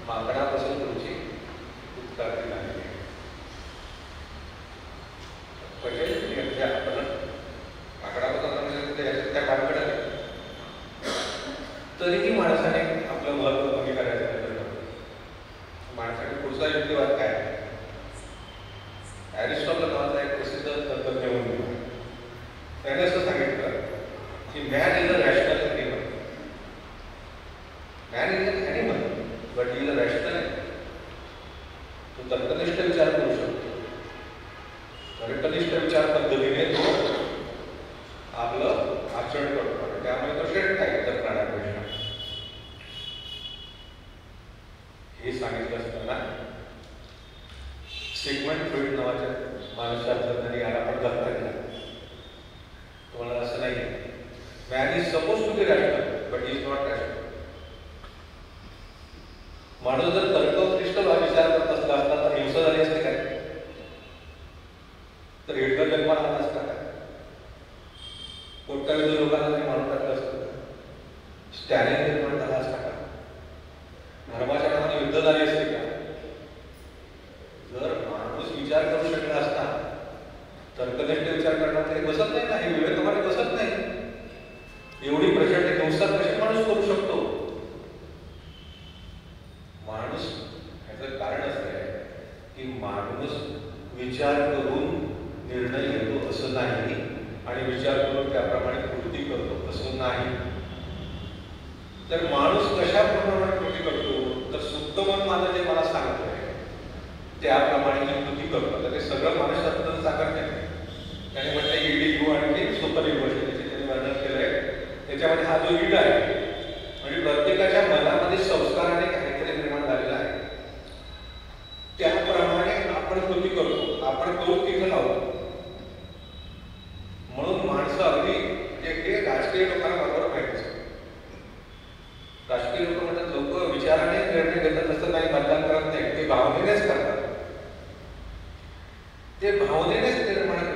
माकडापासून तुमची उत्क्रांती झालेली आहे. म्हणजे आपण माकडापासून त्या माकडा तरीही माणसाने आपलं महत्व कमी करायचं ठरवलं. माणसाने पुढचा युक्तिवाद काय आहे? ॲरिस्टॉटल नावाचा एक प्रसिद्ध तत्त्वज्ञ होता. त्याने असं सांगितलं की man is a rational animal. Man is an animal but is a rational animal. तो तर्कनिष्ठ विचार करू शकतो. तर्कनिष्ठ विचार पद्धतीने तो आपलं आचरण करतो. त्यामुळे तो श्रेष्ठ आहे इतर प्राण्यापेक्षा. हे सांगितलं असताना सिग्मंड फ्रॉइड नावाच्या मानसशास्त्रज्ञांनी याला पण धक्का दिला. तुम्हाला असं नाही man is suppose to be rational but is not rational. माणूस जर तर्कनिष्ठ विचार करत असला असता तर हिंसा झाली असते काय? तर हिटलर जन्माला आला असता काय? कोट्यावधी लोकांना तरी मारून टाकलं असतं. स्टॅलिन निर्माण झाला असता का? धर्माच्या नावाने युद्ध झाली असते का? जर माणूस विचार करू शकला असता तर्कनिष्ठ विचार करणार तरी बसत नाही ना. हे विवेकामध्ये बसत नाही. एवढी प्रचंड हिंसा कशी माणूस करू शकतो? माणूस ह्याचं कारण असं आहे की माणूस विचार करून निर्णय घेतो असं नाही आणि विचार करून त्याप्रमाणे कृती करतो असं नाही. तर माणूस कशाप्रमाणे कृती करतो? तर सुप्त मन माझं जे मला सांगतोय त्याप्रमाणे मी कृती करतो. तर ते सगळं मानसशास्त्र सांगत नाही. त्याने म्हटलं ईडी यू आणि सुपर यू त्याचे त्यांनी वर्णन केलंय. त्याच्यामध्ये हा जो ईड आहे म्हणजे प्रत्येकाच्या मनामध्ये संस्काराने काहीतरी निर्माण झालेला आहे. त्याप्रमाणे आपण कृती करतो. आपण करून तिथं लावतो. म्हणून माणसं अगदी हे राजकीय लोकांना बरोबर माहिती असतं. राजकीय लोक म्हणतात लोक विचाराने निर्णय घेतात असं काही मतदान करत नाही. ते भावनेनेच करतात. ते भावनेनेच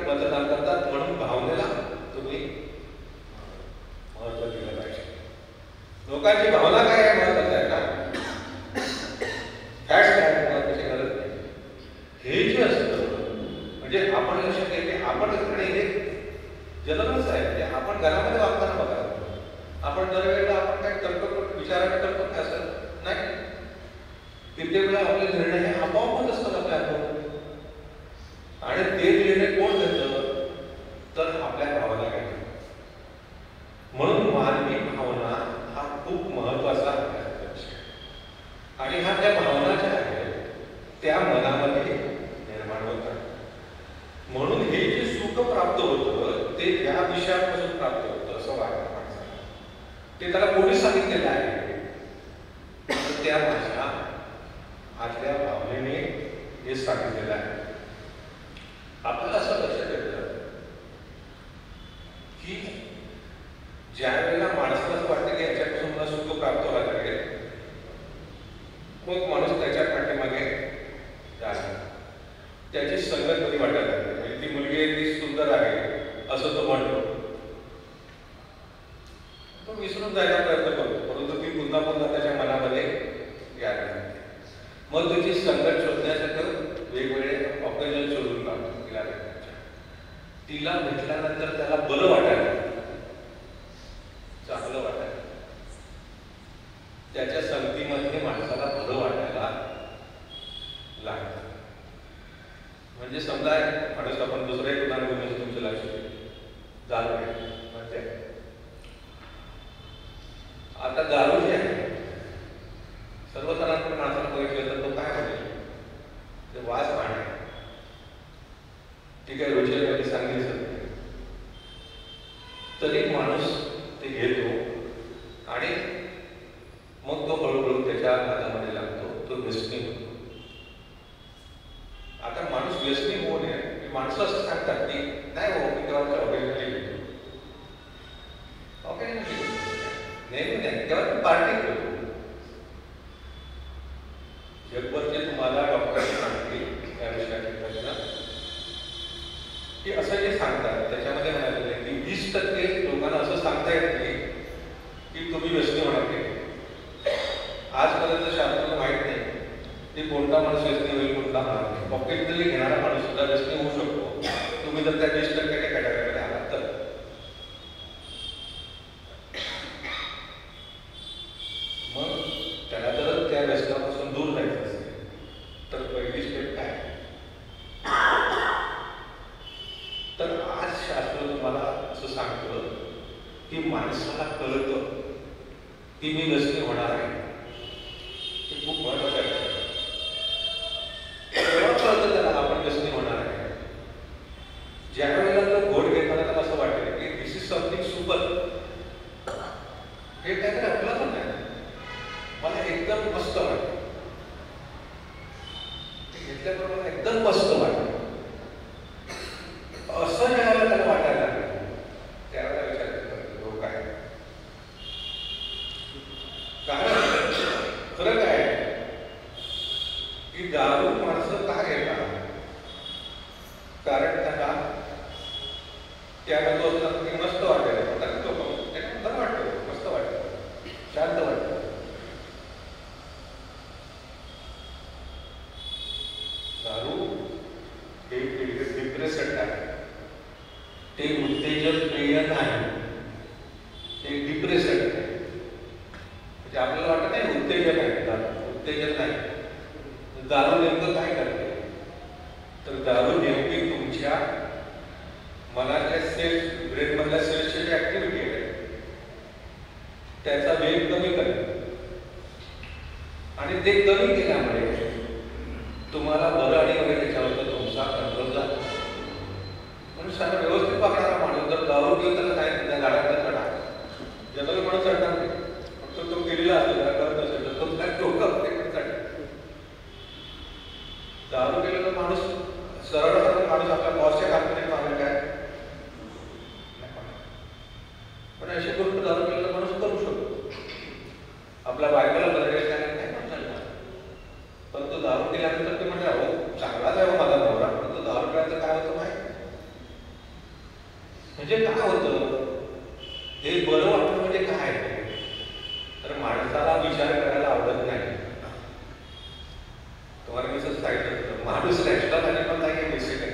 मतदान करतात. म्हणून भावनेला तुम्ही महत्व दिलं पाहिजे. लोकांची भावना काय आहे महत्वाचं आहे ना. फॅक्ट्स काय महत्वाची गरज नाही. हे जे असतं म्हणजे आपण लक्षात घेते आपण हे जन्मच आहे. ते आपण घरामध्ये वागताना बघा. आपण दरवेळेला आपण काय तर्क विचाराने करतो काय असं नाही. कित्येक वेळा आपले निर्णय हे आपोआप होत असतात आपल्या हातून. आणि ते निर्णय कोण घेतं? तर आपल्या भावना घेतात. म्हणून मानवी भावना हा खूप महत्वाचा विषय. आणि हा त्या भावना ज्या आहेत त्या मनामध्ये निर्माण होतात. म्हणून हे जे सुख प्राप्त होतं ते या विषयापासून प्राप्त होतं असं वाटतं माणसाला. ते त्याला कोणी सांगितलेलं आहे? तर त्या माझ्या आतल्या भावनेने हे सांगितलेलं आहे. आपल्याला असं लक्षात येतं की ज्या वेळेला माणसाला असं वाटतं की याच्यापासून मला सुख प्राप्त व्हायला लागेल मग माणूस त्याच्या पाठीमागे जाणार. त्याची संगत कधी वाटायला लागते. म्हणजे ती मुलगी आहे ती सुंदर आहे असं तो म्हणतो. तो विसरून जायचा प्रयत्न करतो परंतु ती पुन्हा पुन्हा त्याच्या मनामध्ये यायला लागते. मग त्याची संगत शोधण्यासाठी वेगवेगळे ऑकेजन शोधून काढतो. तिला भेटल्यानंतर त्याला बरं वाटायला चांगलं वाटायला त्याच्या संगतीमध्ये माणसाला बरं वाटायला लागतं. म्हणजे समजा माणूस आपण दुसरं एक उदाहरण घेऊन तुमचं लक्ष दारू आहे. आता दारू जे आहे सर्वसाधारणपणे माणसाला बघितलं तर तो काय म्हणेल? ते वास पाहणे ठीक आहे रोजच्या चांगली असते तरी माणूस ते घेतो आणि मग तो हळूहळू त्याच्या हातामध्ये लागतो. तो व्यसनी होतो. आता माणूस व्यसनी होऊ नये. माणसं असं सांगतात की नाही हो मी तेव्हा ऑकेजनली घेतो. ऑकेजनली नेहमी नाही तेव्हा मी पार्टी करतो. जगभरचे तुम्हाला डॉक्टरांनी सांगतील या विषयाचे प्रश्न की असं जे सांगतात त्याच्यामध्ये म्हणालेलं आहे की 20% असं सांगतं की माणसाला कळतं की मी व्यसनी होणार आहे. हे खूप महत्वाचं आहे. तेव्हा कळतं त्याला आपण व्यसनी होणार आहे. ज्या वेळेला तो घोट घेताना त्याला असं वाटतं की दिस इज समथिंग सुपर, हे काहीतरी आपलं पण नाही, मला एकदम मस्त वाटतं, घेतल्याबरोबर एकदम मस्त वाटतं, असं ज्यावेळेला त्याला वाटायला लागलं त्यावेळेला विचार करतो हो काय. कारण खरं काय की दारू माणसं का घेतात, कारण त्यांना त्यामध्ये असताना की मस्त वाटेल, त्यांना बरं वाटतं, मस्त वाटतं, शांत वाटतं. दारू हे डिप्रेसंट आहे, ते उत्तेजक पेय नाही, ते डिप्रेसंट आहे. म्हणजे आपल्याला वाटत नाही उत्तेजक आहे, दारू उत्तेजक नाही. दारू नेमकं काय करते, तर दारू नेमकी तुमच्या मनातल्या सेल्स, ब्रेन मधल्या सेल्सची जी ऍक्टिव्हिटी आहे त्याचा वेग कमी करते, आणि ते कमी केल्यामुळे तुम्हाला बरं आणि वगैरे त्याच्यावर तुमचा कंट्रोल जातो. म्हणून सारा व्यवस्थित वागणारा माणूस जर दारू घेऊन त्याला काय त्या गाड्यात चढा, जनरल म्हणून चढणार नाही, फक्त तो केलेला असेल त्याला कळत नसेल तर तो काय डोकं चढ. दारू केलेला माणूस सरळ सरळ माणूस आपल्या बॉसच्या हातमध्ये मारलं काय, पण असे करून दारू केलेला माणूस करू शकतो. आपल्या बायकोला बरं नाही म्हणतात, पण तो दारू केल्यानंतर ते म्हणजे अहो चांगलाच आहे माझा नवरा, पण तो दारू केल्यानंतर काय होतं माहिती, म्हणजे काय होतं हे बरं वाटतं म्हणजे काय, तर माणसाला विचार करायला आवडत नाही. तुम्हाला मी असं सांगितलं होतं, माणूस रॅशनल आणि पण नाही बेसिक आहे,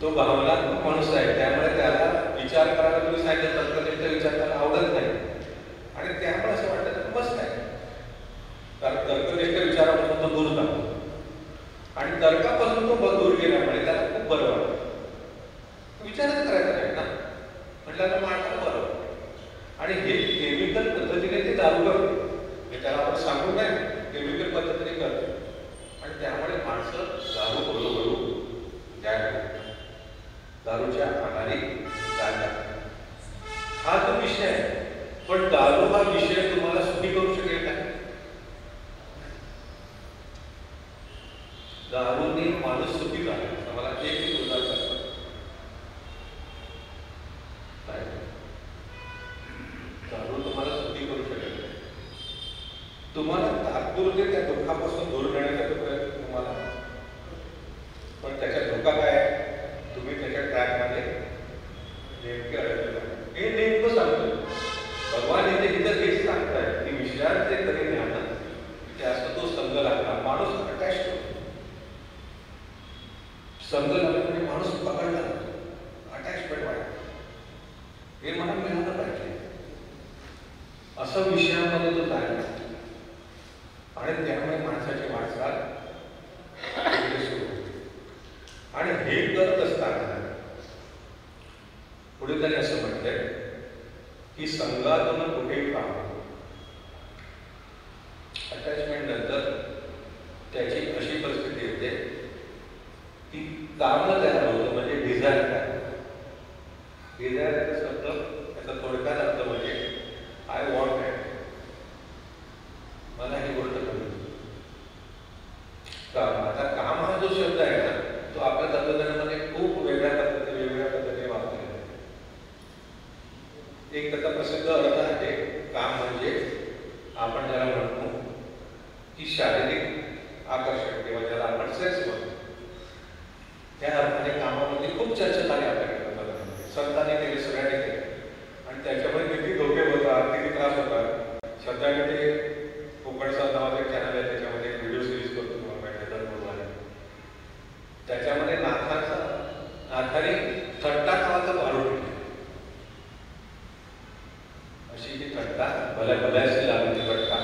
तो भावनात्मक माणूस आहे, त्यामुळे त्याला विचार करायला तुम्ही सांगितलं तर्कनिष्ठ विचार करायला आवडत नाही, आणि त्यामुळे असं वाटतं तर मस्त आहे. कारण तर्कनिष्ठ विचारापासून तो दूर जातो, आणि तर्कापासून तो दूर गेल्यामुळे त्याला खूप बरं वाटतं. विचारच करायचा नाही ना, म्हटल्यानं माणसाला बरं वाटतं. आणि हे केमिकल पद्धतीने ते दारू करते, त्याला आपण सांगू नाही, केमिकल पद्धतीने करते, आणि त्यामुळे माणसं दारू हळूहळू द्यायला दारूच्या आहारी जायला. हा जो विषय आहे, पण दारू हा विषय तुम्हाला सुखी करू शकेल का? दारूने माणूस सुखी झाला, मला एक उदाहरण दारू तुम्हाला सुखी करू शकेल, तुम्हाला तात्पुरते त्या दुःखापासून दूर नेण्याचा प्रयत्न तुम्हाला, पण त्याचा धोका काय आहे, तुम्ही त्याच्या ट्रॅकमध्ये नेमके अडकले. हे नेमकं सांगतो भगवान इथे इथं हेच सांगताय की विषयांचे कधी ज्ञान त्याचा तो संग लागला, माणूस अटॅच होतो. संग लागल्यामुळे माणूस पकडला जातो, अटॅचमेंट वाढते. हे मला मिळालं पाहिजे असं विषयांमध्ये तो जायला, आणि त्यामुळे माणसाची वाटचाल सुरू होते. आणि हे करत असताना पुढे त्यांनी असं म्हटलंय की संघातून कुठेही काम, अटॅचमेंट नंतर त्याची अशी परिस्थिती येते की काम तयार होतं, म्हणजे डिझायर तयार. डिझायरचा शब्द त्याचा थोडक्यात अर्थ म्हणजे आय वॉन्ट दॅट, मला ही गोष्ट कमी. काम, आता काम हा जो शब्द आहे ना, तो आपल्या तत्वज्ञानामध्ये खूप वेगळ्या पद्धतीने वापरला. एक त्याचा प्रसिद्ध अर्थ आहे, काम म्हणजे आपण ज्याला म्हणतो की शारीरिक आकर्षण, किंवा ज्याला आपण सेक्स म्हणतो, त्या अर्थाने कामामध्ये खूप चर्चा झाली आपल्याकडे, संतांनी केली, सगळ्यांनी केली, आणि त्याच्यामुळे किती धोके होतात, किती त्रास होतात. सध्या मी ते कोकणचा नावाचं एक चॅनल आहे, त्याच्यामध्ये व्हिडिओ सिरीज करतो तुम्हाला माहिती आहे, त्याच्यामध्ये नाथाने थट्टा नावाचं भारू ठेवलं. अशी ही थट्टा भल्याशी लागली थट्टा,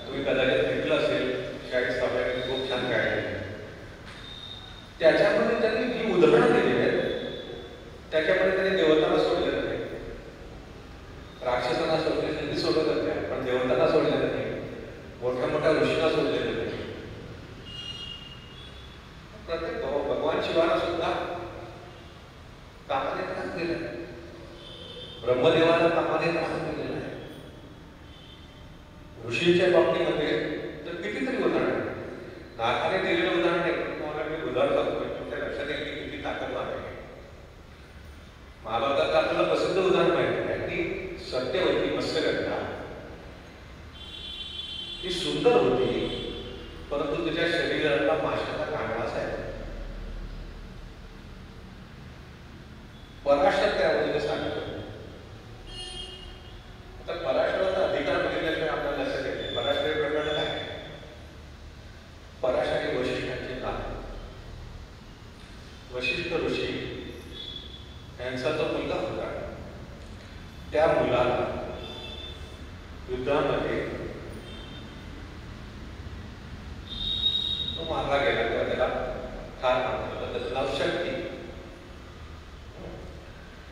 तुम्ही कदाचित ऐकलं असेल, शाळेत सभेमध्ये खूप छान काढले. त्याच्यामध्ये त्यांनी जी उदाहरणं दिलेली आहेत त्याच्यामध्ये त्यांनी देवता बसवलेलं नाही, ब्रह्मदेवाला कामाने त्रास दिलेला आहे. ऋषींच्या बाबतीमध्ये तर कितीतरी उदाहरण आहे. नाथाने दिलेलं उदाहरण आहे, पण तुम्हाला मी उदाहरण सांगतोय, तुमच्या लक्षात येईल की किती ताकदवान आहे. महाभारतात आपल्याला प्रसिद्ध उदाहरण माहिती आहे की सत्यवती मत्स्यगंधा ती सुंदर होती, परंतु तिच्या शरीराला माशाचा कांडा असायचा. पराशर त्यामध्ये सांगितलं. आता पराशराचा अधिकार बघितल्याशिवाय आपल्याला लक्षात येते. पराशर प्रकरण काय आहे? पराशर हे वशिष्ठांचे नाव. वशिष्ठ ऋषी यांचा जो मुलगा होता, त्या मुलाला युद्धामध्ये तो मारला गेला तेव्हा त्याला ठार मारलं होतं. त्याचं नाव शक्ती.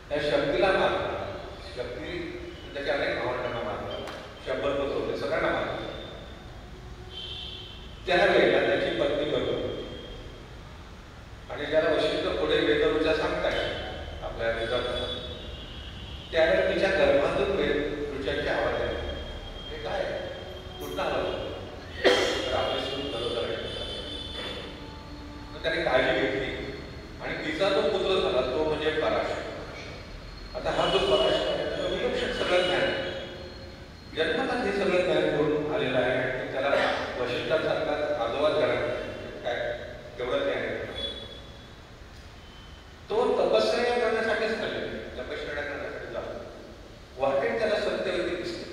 त्या शक्तीला मारला. शक्ती त्याच्या अनेक भावंडांना मारला, 100 होते, सगळ्यांना मारला. त्यावेळेला त्याची पत्नी बरोबर होती आणि ज्याला वशिष्ठ पुढे वेदरूचा सांगताय आपल्या वेदांना, त्यावेळेला तिच्या गर्भातून वेदरूचांचे आवाज आले. हे काय कुठला आवाज? तर आपले सुरू बरोबर आहे. त्याने काळजी घेतली आणि तिचा जो पुत्र झाला तो म्हणजे पराशर. आता हा जो पराशर आहे त्याला विलक्षण सगळं ज्ञान आहे. जन्मतः हे सगळं ज्ञान घेऊन आलेलं आहे आणि त्याला वशिष्ठांसारखा आजोबा घरात काय तेवढं ज्ञान आहे. तो तपश्चर्या करण्यासाठीच चालले, तपश्चर्या करण्यासाठी जातो. वाटेत त्याला सत्यवती दिसते.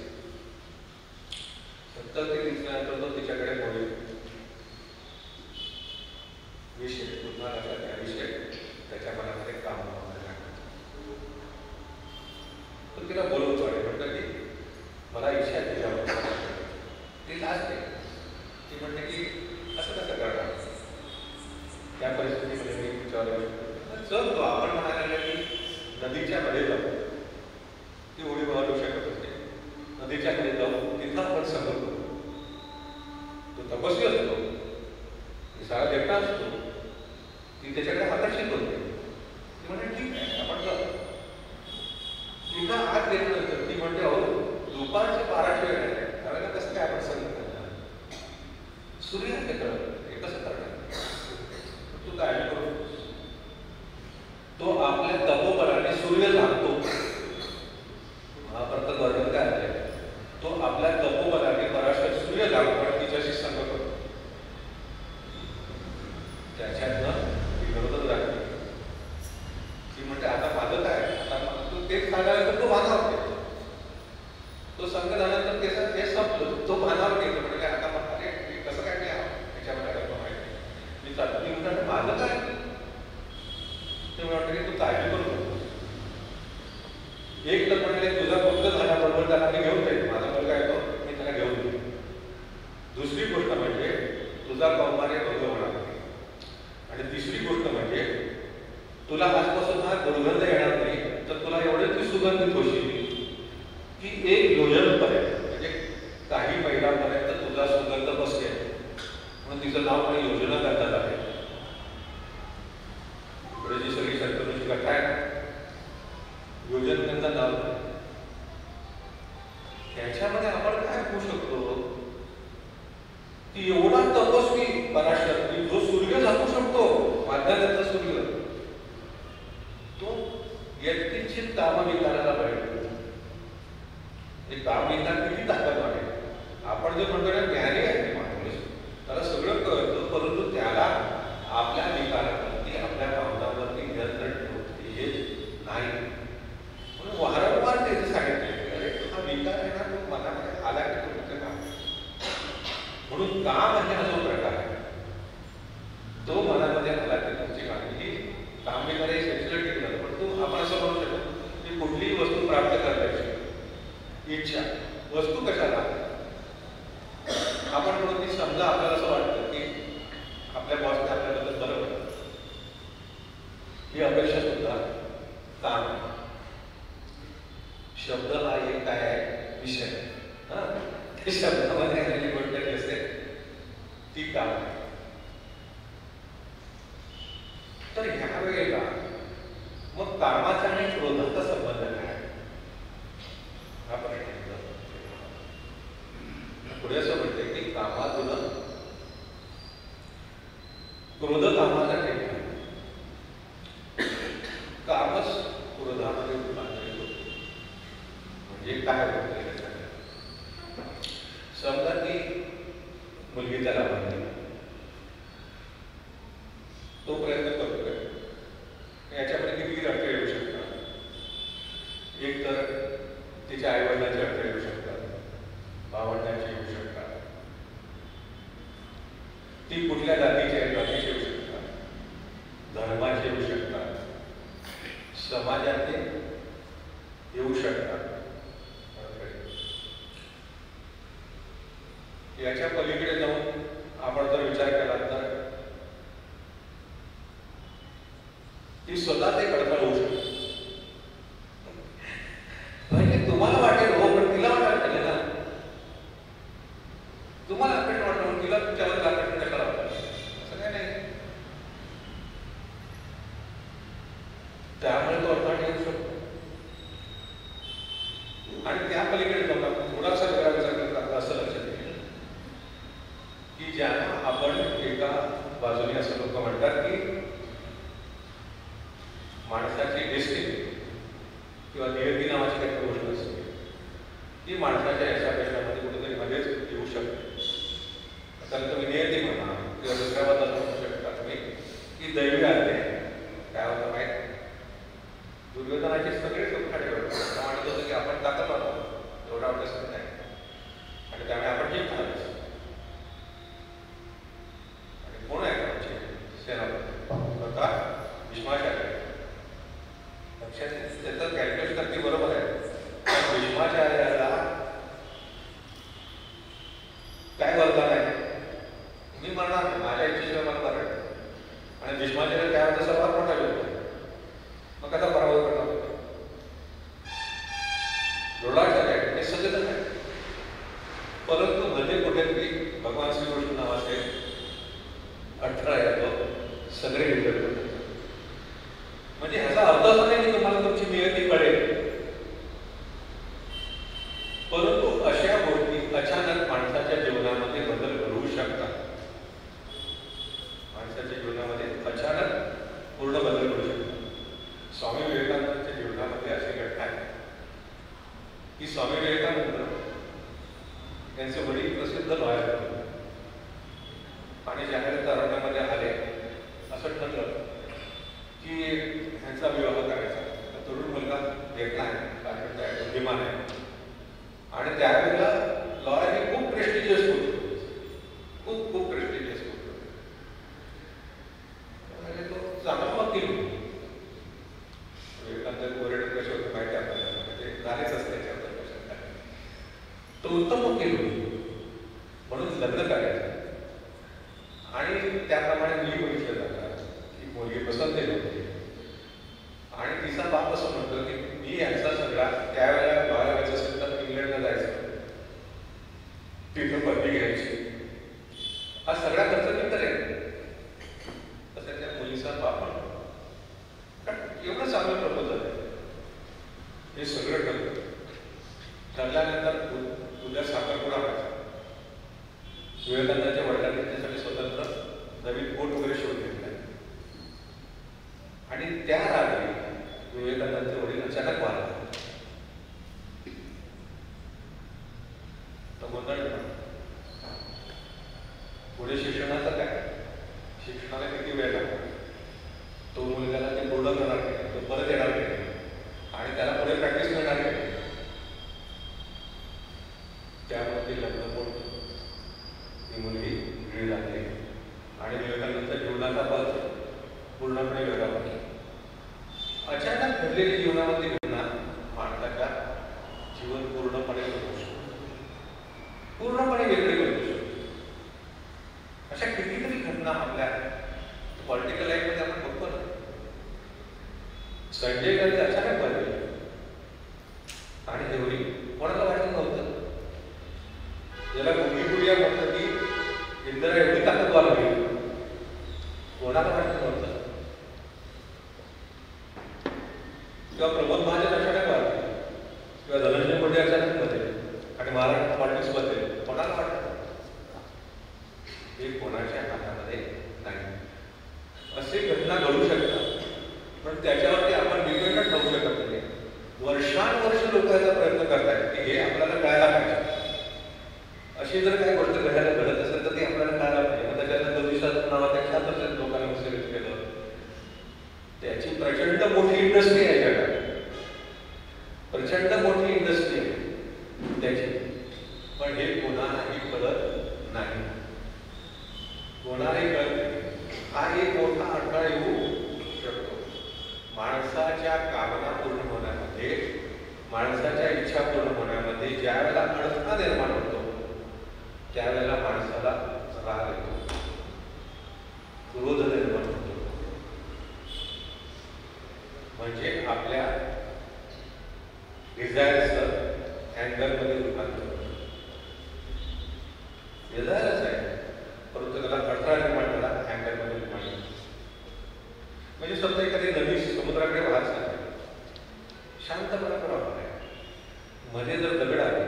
सत्यवती दिसल्यानंतर तो तिच्याकडे बोलतो. विषय पुन्हा लक्षात विषय त्याच्या मनामध्ये काम तो तिला बोलवतो आणि म्हणतो की मला इच्छा आहे तुझ्यावर. ती लाजते. ती म्हणते की असं कसं करणार. त्या परिस्थितीमध्ये मी विचारलं चल तो आपण म्हणायला की नदीच्या मध्ये जाऊ. ती उडी मारू शकत होते. नदीच्या मध्ये जाऊ, तिथं आपण संगम करू. तो तपस्वी असतो, सारा देखणा असतो. ती त्याच्याकडे आकर्षित होते. ती म्हणते ठीक आहे आपण जाऊ. तिथं आत गेल्यानंतर ती म्हणते अहो दुपारचे 12 वेळ आहे, त्यावेळेला कसं काय आपण संगम करणार. सूर्य हे कळत हे कसं करणार. तू काय करू. तो आपल्या तपोबलाने सूर्य लागतो. महाभारतात वर्णन काय आहे, तो आपल्या तपोबलाने पराशर सूर्य लागतो आणि तिच्याशी संग करतो. त्याच्यातनं ती बरोबर लागते. ती म्हणते आता माझं काय, आता तू तेच झाल्यानंतर तो भानावर घेतो. तो संघ झाल्यानंतर तेच संपलं, तो भानावर घेतो. म्हणजे आता अरे कसं काय त्याच्यामध्ये माहिती मी चालतो. मी म्हणतो माझं काय. ते म्हणते की तू काळजी करू नको. एक तर म्हणजे तुझा पुत्र झाल्याबरोबर त्याला मी घेऊन जाईल. माझा मुलगा येतो, मी त्याला घेऊन जाईल. दुसरी गोष्ट म्हणजे तुझा कौमार्य भंग होणार नाही. आणि तिसरी गोष्ट म्हणजे तुला आजपासून हा दुर्गंध येणार नाही. तर तुला एवढे ती सुगंधित होशील की 1 योजनपर्यंत म्हणजे काही महिन्यापर्यंत तुझा सुगंध बसेल. म्हणून तिचं नाव पण योजना करतात आहे. जी सगळी शंकराची कथा आहे ना, योजन त्यांचं नाव. त्याच्यामध्ये आपण काय होऊ शकतो की एवढा तपस्वी पराशर की जो सूर्य झाकू शकतो, माध्याचा सूर्य, तो व्यक्तीची कामविकाराला भेटतो. कामविकार किती ताकद वाढेल. आपण जे म्हणतो ना ज्ञानी आहे माणूस, त्याला सगळं कळतं, परंतु त्याला आपल्या विकारावरती आपल्या भावनावरती नियंत्रण ठेवते हे नाही. म्हणून वारंवार त्याचे सांगितले अरे हा विकार आहे ना, तो मनामध्ये आला की तुमचं काम. म्हणून काम म्हणजे हा जो प्रकार आहे तो मनामध्ये आला की तुमची काळजी काम विकार हे सेन्सिटिव्ह झालं. पण तो आपण असं म्हणू शकतो की कुठलीही वस्तू प्राप्त करायची इच्छा वस्तू कशाला आपण म्हणून ती समजा आपल्याला असं वाटतं की आपल्या बॉसने आपल्याबद्दल बरं वाटतं. ही अपेक्षा सुद्धा काम आहे. शब्द हा एक काय आहे विषय. ते शब्दामध्ये आलेली गोष्ट जी असते ती काम आहे. तर ह्या वेळेला मग कामाचा आणि क्रोधाचा संबंध काय. म्हणजे काय होतं समजा की मुलगी त्याला म्हणते तो प्रयत्न करतोय याच्यामध्ये किती अडथळे येऊ शकतात. एक तर तिच्या आईवडिलांचे अडथळे येऊ शकतात, भावंडांचे येऊ शकतात, ती कुठल्या जातीचे येऊ शकतात, धर्माचे येऊ शकतात, समाजाचे येऊ शकतात. याच्या पलीकडे जाऊन आपण जर विचार केला तर ती स्वतः ते अडथळा होऊ शकते. म्हणजे तुम्हाला वाटेल हो पण तिला वाटायला पाहिजे ना. तुम्हाला आकर्षण वाटलं तिला तुमच्यावर आकर्षण कशाला वाटतं असं काय नाही. त्यामुळे तो अडथळा येऊ शकतो. आणि त्या पलीकडे जाऊन थोडासा वेगळा विचार करता असं लक्षात येईल की ज्यांना आपण एका बाजूने असं लोक म्हणतात की माणसाची डेस्टिनी किंवा नियती नावाची काही गोष्ट असते ती माणसाच्या यशापेशामध्ये कुठेतरी मध्येच येऊ शकते. तर तुम्ही नियती म्हणा किंवा दुसऱ्या बद्दल म्हणू शकता तुम्ही की दैवी आज्ञा काय होतं माहिती. दुर्योधनाचे सगळे सुखाडे होते म्हणत होतं की आपण ताकद वाढवतो एवढा अभ्यास नाही आणि त्यामुळे आपण जिंकणार. आणि कोण आहे आमचे सेनापती होता भीष्माचार्य. त्याचं कॅल्क्युलेशन अगदी बरोबर आहे. पण भीष्माचार्याला काय वरदान आहे मी म्हणणार माझ्या इच्छेशिवाय मला बरं आणि भीष्माचार्य त्यावेळेला सर्वात मोठा योद्धा मग कसा पराभव करणार होता. द्रोणाचार्य हे सगळं आहे. परंतु मध्ये कुठेतरी भगवान श्रीकृष्ण नावाचे अडथळा येतो सगळे युद्ध करतात. म्हणजे ह्याचा अर्थ असा नाही की तुम्हाला तुमची नियती कळेल. परंतु अशा गोष्टी अचानक माणसाच्या जीवनामध्ये बदल घडवू शकतात. माणसाच्या जीवनामध्ये अचानक पूर्ण बदल घडू शकतात. स्वामी विवेकानंदांच्या जीवनामध्ये अशी घटना आहे की स्वामी विवेकानंद यांचे वडील प्रसिद्ध लॉयर होते आणि जाहीर तारुण्यामध्ये आले असं ठरलं की ह्यांचा विवाह करायचा. तरुण मुलगा भेटला आहे कारण त्या बुद्धिमान आहे आणि त्यावेळेला लॉयर हे खूप प्रेस्टिजियस होते. खूप प्रेस्टिजियस होते. म्हणजे तो चांगला वकील होता. विवेकानंद कोरेड कसे होते माहिती आपल्याला ते झालेच असते त्याच्याबद्दल. तो उत्तम वकील होते म्हणून लग्न करायचं आणि त्याप्रमाणे मुली बघितल्या जातात की मुलगी पसंत होते आणि तिचा बाप असं म्हणतो की मी यांचा सगळा त्यावेळेला लॉयर व्हायचं असेल तर इंग्लंडला जायचं तिथं पदवी घ्यायची हा सगळा खर्च मी करेन. तसं त्या मुलीचा बाप म्हणतो एवढं चांगलं प्रपोजल आहे. हे सगळं ठरल्यानंतर उद्या साखरपुडा व्हायचा. विवेकानंदाच्या वडिलांनी त्यासाठी स्वतंत्र नवीन कोट वगैरे शोध घेतला आणि त्या रात्री विवेकानंदाचे वडील अचानक वारले. तो गोंधळ पुढे शिक्षणाचं काय शिक्षणाला किती वेळ लागला. तो मुलगाला ते पूर्ण करणार नाही तो परत येणार नाही आणि त्याला पुढे प्रॅक्टिस करणार नाही. त्यामुळे ते लग्न मोडलं. ती मुलगी वेळ लागली आणि विवेकानंदाच्या जीवनाचा पद पूर्णपणे वेगळा होता. अचानक घडलेली जीवनामध्ये घटना माणसाच्या जीवन पूर्णपणे बदलू शकतो. पूर्णपणे वेगळे बदलू शकतो. अशा कितीतरी घटना आपल्या पॉलिटिकल लाईफमध्ये आपण बघतो ना. संजय गांधी अचानक बदलले आणि हे होईल कोणाला वाटत नव्हतं. ज्याला भूमिपुरिया म्हणतात की इंदिरा एवढी ताकदवार होईल कोणाला वाटत नव्हतं. किंवा प्रमोद महाजन अचानक वाढले किंवा धनंजय मुंडे अचानक बदलले आणि महाराष्ट्र पॉलिटिक्स बदलले कोणाला वाटत हे कोणाच्या हातामध्ये नाही. असे घटना घडू शकतात पण त्याच्यावरती आपण डिपेंडंट राहू शकत नाही. वर्ष वर्षानुवर्ष लोक याचा प्रयत्न करतायत की हे आपल्याला कळायला पाहिजे. अशी जर काही गोष्ट घडत असेल तर ती आपल्याला कळायला पाहिजे. मग त्याच्यानंतर 2 दिवसात नावापेक्षा लोकांना विचारित केलं. त्याची प्रचंड मोठी इंडस्ट्री आहे जगात, प्रचंड मोठी इंडस्ट्री आहे त्याची. पण हे कोणालाही कळत नाही, कोणालाही कळत नाही. हा एक मोठा अडथळा येऊ शकतो माणसाच्या कामना पूर्ण होण्यामध्ये, माणसाच्या इच्छा पूर्ण होण्यामध्ये. ज्या वेळेला अडथळा निर्माण होतो त्यावेळेला माणसाला राग येतो, क्रोध निर्माण होतो. म्हणजे आपल्या डिझायर्सचं अँगरमध्ये रूपांतर होतं. डिझायरच आहे परंतु त्याला अडथळा निर्माण झाला, अँगरमध्ये निर्माण झाला. म्हणजे समजा एखादी नदी समुद्राकडे वाहत चालली, शांतपणा करावा नाही. मध्ये जर दगड आले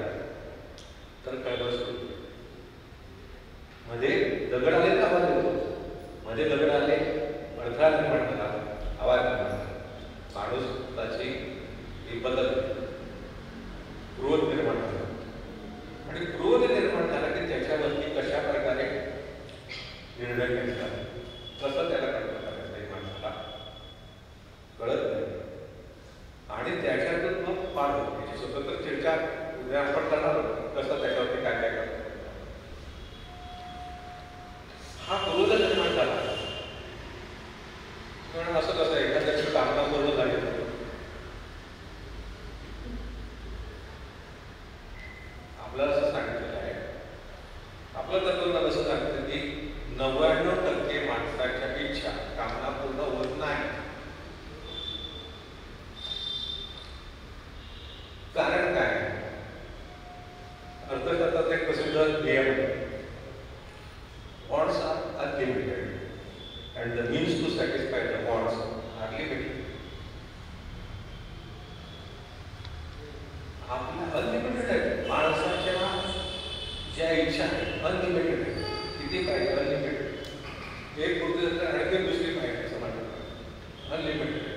तर कळवळ सुरू, मध्ये दगड आले तर आवाज येतो, मध्ये दगड आले अडथळा निर्माण झाला, आवाज निर्माण झाला. माणूस त्याची बदल, क्रोध निर्माण झाला. आणि क्रोध निर्माण झाला की त्याच्यावरती कशा प्रकारे निर्णय घ्यायचा, कसं त्याला कंट्रोल करायचं हे माणसाला कळत नाही. आणि त्याच्यातून मग पार होतो. त्याची स्वतंत्र चर्चा उद्या आपण करणार कसं त्याच्यावरती काय काय करतो. हा क्रोध निर्माण झाला. पण असं कसं एखाद्याची कामना पूर्ण झाली, आपल्याला असं सांगितलेलं आहे, आपलं तत्वज्ञान असं सांगतं की 99% माणसाच्या इच्छा कामना पूर्ण होत नाही. कारण काय? अर्थशास्त्रात एक प्रसिद्ध नियम आहे, wants are unlimited and the means to satisfy the wants are limited. आपल्या अनलिमिटेड आहे, माणसाच्या ज्या इच्छा आहेत अनलिमिटेड आहे. किती पाहिजे? अनलिमिटेड. एक पूर्ती आणखी दुसरी पाहिजे असं म्हणतात, अनलिमिटेड आहे.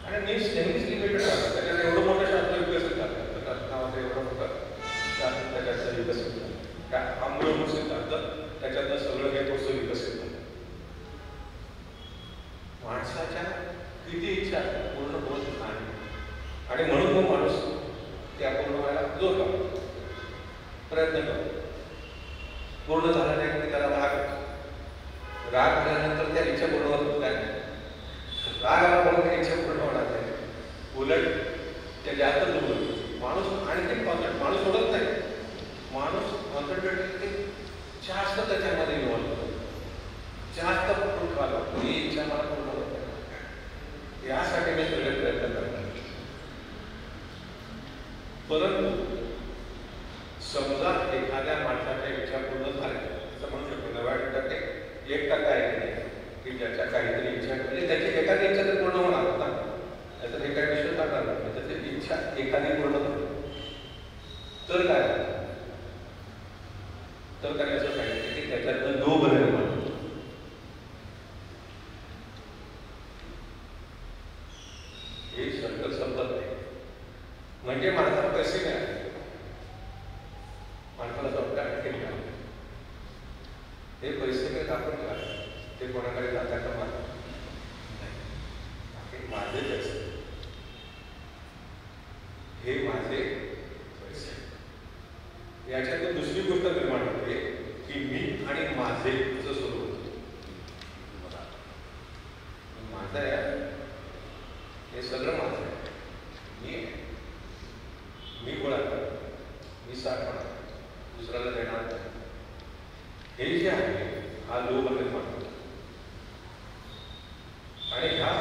आणि मीन्स नेहमीच लिमिटेड राहतात. त्याच्यात एवढं मोठं शास्त्र विकसित झालं, रत्नामध्ये एवढं मोठं शास्त्र त्याच्यात विकसित झालं, त्या आंबळ विकसित झालं, त्याच्यातनं सगळं हे गोष्ट विकसित झालं. माणसाच्या किती इच्छा पूर्ण होत नाही आणि म्हणून मग माणूस त्या पूर्ण व्हायला जोर लावतो, प्रयत्न करतो. पूर्ण झाला नाही की त्याला राग येतो. राग आल्यानंतर त्या इच्छा पूर्ण होत नाही. राग आला म्हणून त्या इच्छा पूर्ण होणार नाही, उलट त्या जास्त दुर्बल माणूस आणखी कॉन्सन्ट्रेट, माणूस सोडत नाही, माणूस कॉन्सन्ट्रेट जास्त त्याच्यामध्ये इन्व्हॉल्व होतो, जास्त पूर्ण व्हायला लागतो. ही इच्छा मला पूर्ण होत नाही, यासाठी मी सगळे प्रयत्न करतो. परंतु समजा एखाद्या माणसाच्या इच्छा पूर्ण झाल्या, असं म्हणू शकतो 99% 1% आहे की नाही की ज्याच्या काहीतरी इच्छा, म्हणजे त्याची एखादी इच्छा तर पूर्ण होणार होता, नाहीतर हे काही विषय सांगणार नाही. त्याची इच्छा एखादी पूर्ण झाली तर काय झालं, तर काय असं सांगितलं की त्याच्यातनं लोभ निर्माण होतो. हे सर्कल संपत नाही. म्हणजे माणसाला पैसे मिळाले, माणसाला स्वतः आणखी मिळाले, हे पैसे मी दाखवून मिळाले, ते कोणाकडे जाता का मला माझे पैसे, हे माझे पैसे. याच्यातून दुसरी गोष्ट निर्माण होते की मी आणि माझे असं सुरू होतं. माझं आहे, हे सगळं माझं आहे, मी गोळा करतो, मी साठवणार, दुसऱ्याला देणार नाही. हे जे आहे हा लोभ निर्माण होतो. आणि ह्या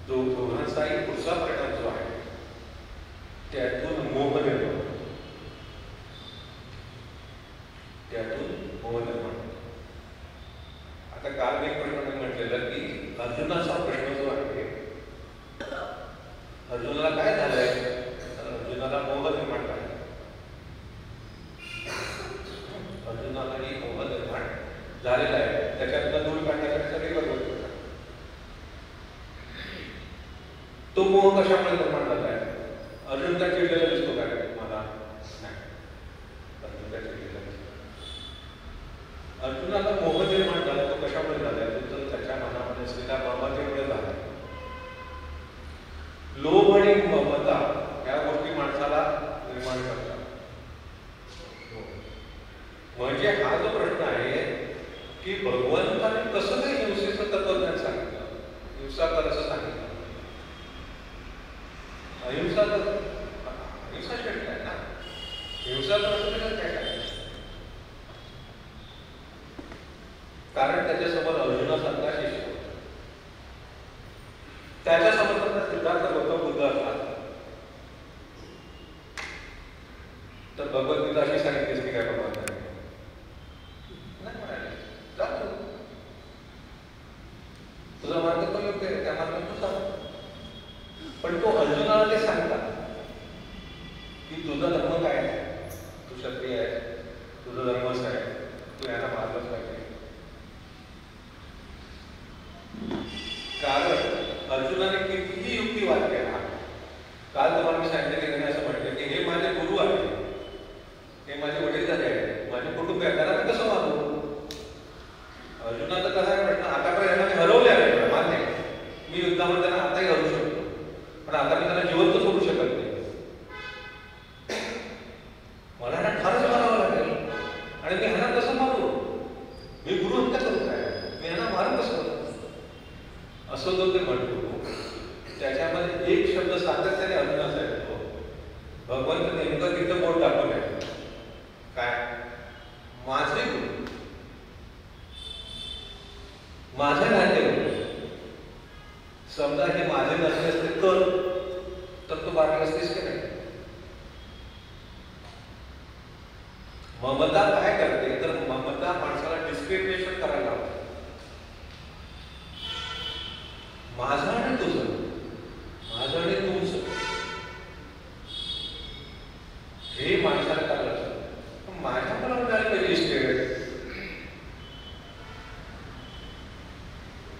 दोघांचाही पुढचा परिणाम जो आहे त्यातून मोह निर्माण होतो, त्यातून मोह निर्माण होतो. आता काल मी प्रश्न म्हटलेलं की अर्जुनाचा प्रश्न जो आहे, अर्जुनाला काय झालंय, अर्जुनाला मोह निर्माण झाला. अर्जुनालाही मोह निर्माण झालेला आहे, त्याच्यातनं दूर काढण्यासाठी सगळी बरोबर. तो मोह कशामुळे निर्माण झाला आहे? की भगवंताने कसं काही हिंसेचं तत्वज्ञान सांगितलं, हिंसा कर असं सांगितलं. अहिंसा तर हिंसा शक्य आहे ना, हिंसा तर असं काय काय. कारण त्याच्यासमोर अर्जुनासारखा शिष्य होता, त्याच्यासमोर त्यांना सिद्धार्थ गौतम बुद्ध असतात. तर भगवद्गीता अशी सांगितलीस की काय भगवंताने नाही म्हणाले, जा तू, तुझा मार्ग तो योग्य आहे, त्या मार्गात तू चाल. पण तो अर्जुनाला ते सांगतात की तुझा धर्म काय आहे, तू क्षत्रिय आहे, तुझा धर्मच आहे, तू यांना मारलंच पाहिजे. कारण अर्जुनाने कितीही युक्तिवाद केला. काल तुम्हाला मी सांगितलं की त्याने असं म्हटलं की हे माझे गुरु आहेत, हे माझे वडीलधारे आहेत, माझे कुटुंब आहे, त्यांना मी कसं मारू. अर्जुनाचा कसा आहे प्रश्न, आतापर्यंत यांना हरवले आहे, मान्य आहे, मी युद्धामध्ये त्यांना आताही हरवू शकतो, पण आता मी त्यांना जिवंत सोडू शकत नाही. मला ना फारच मारावं लागेल आणि मी ह्यांना कसं मारू, मी गुरु हत्या करू काय, मी ह्यांना मारू कसं असं जो ते म्हणतो. त्याच्यामध्ये एक शब्द सातत्याने अर्जुनाचा येतो. भगवंत नेमकं तिथं बोट टाकून आहे काय, माझे गुरु, माझे नाते गुरु. समजा हे माझे नसले असते तर तू बाकी असतेस की नाही. ममता काय करते तर ममता माणसाला डिस्क्रिमिनेशन करायला लावते. माझं आणि तुझं, माझं आणि तुमचं हे माणसाला करायला लागतं. माझ्या मला मिळायला पाहिजे इस्टेट,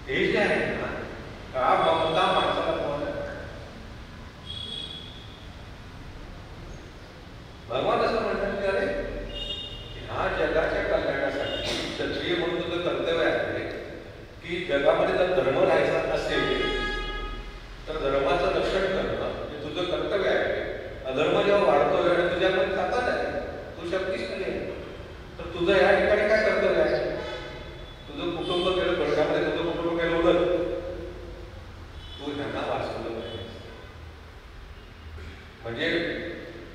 हे जे आहे ना, का ममता माणसाला कोण भगवान असं म्हणतात की अरे ह्या जगाच्या कल्याणासाठी क्षत्रिय म्हणून तुझं कर्तव्य आहे की जगामध्ये जर धर्म राहायचा असेल तर धर्माचं रक्षण करणं हे तुझं कर्तव्य आहे. अधर्म जेव्हा वाढतोय आणि तुझ्यामध्ये ताकद आहे, तू शक्तीच नाही आहे, तर तुझं या ठिकाणी काय कर्तव्य आहे. तुझं कुटुंब गेलं घरच्यामध्ये, तुझं कुटुंब गेलं उडत, तू ह्यांना वाचवलं पाहिजे. म्हणजे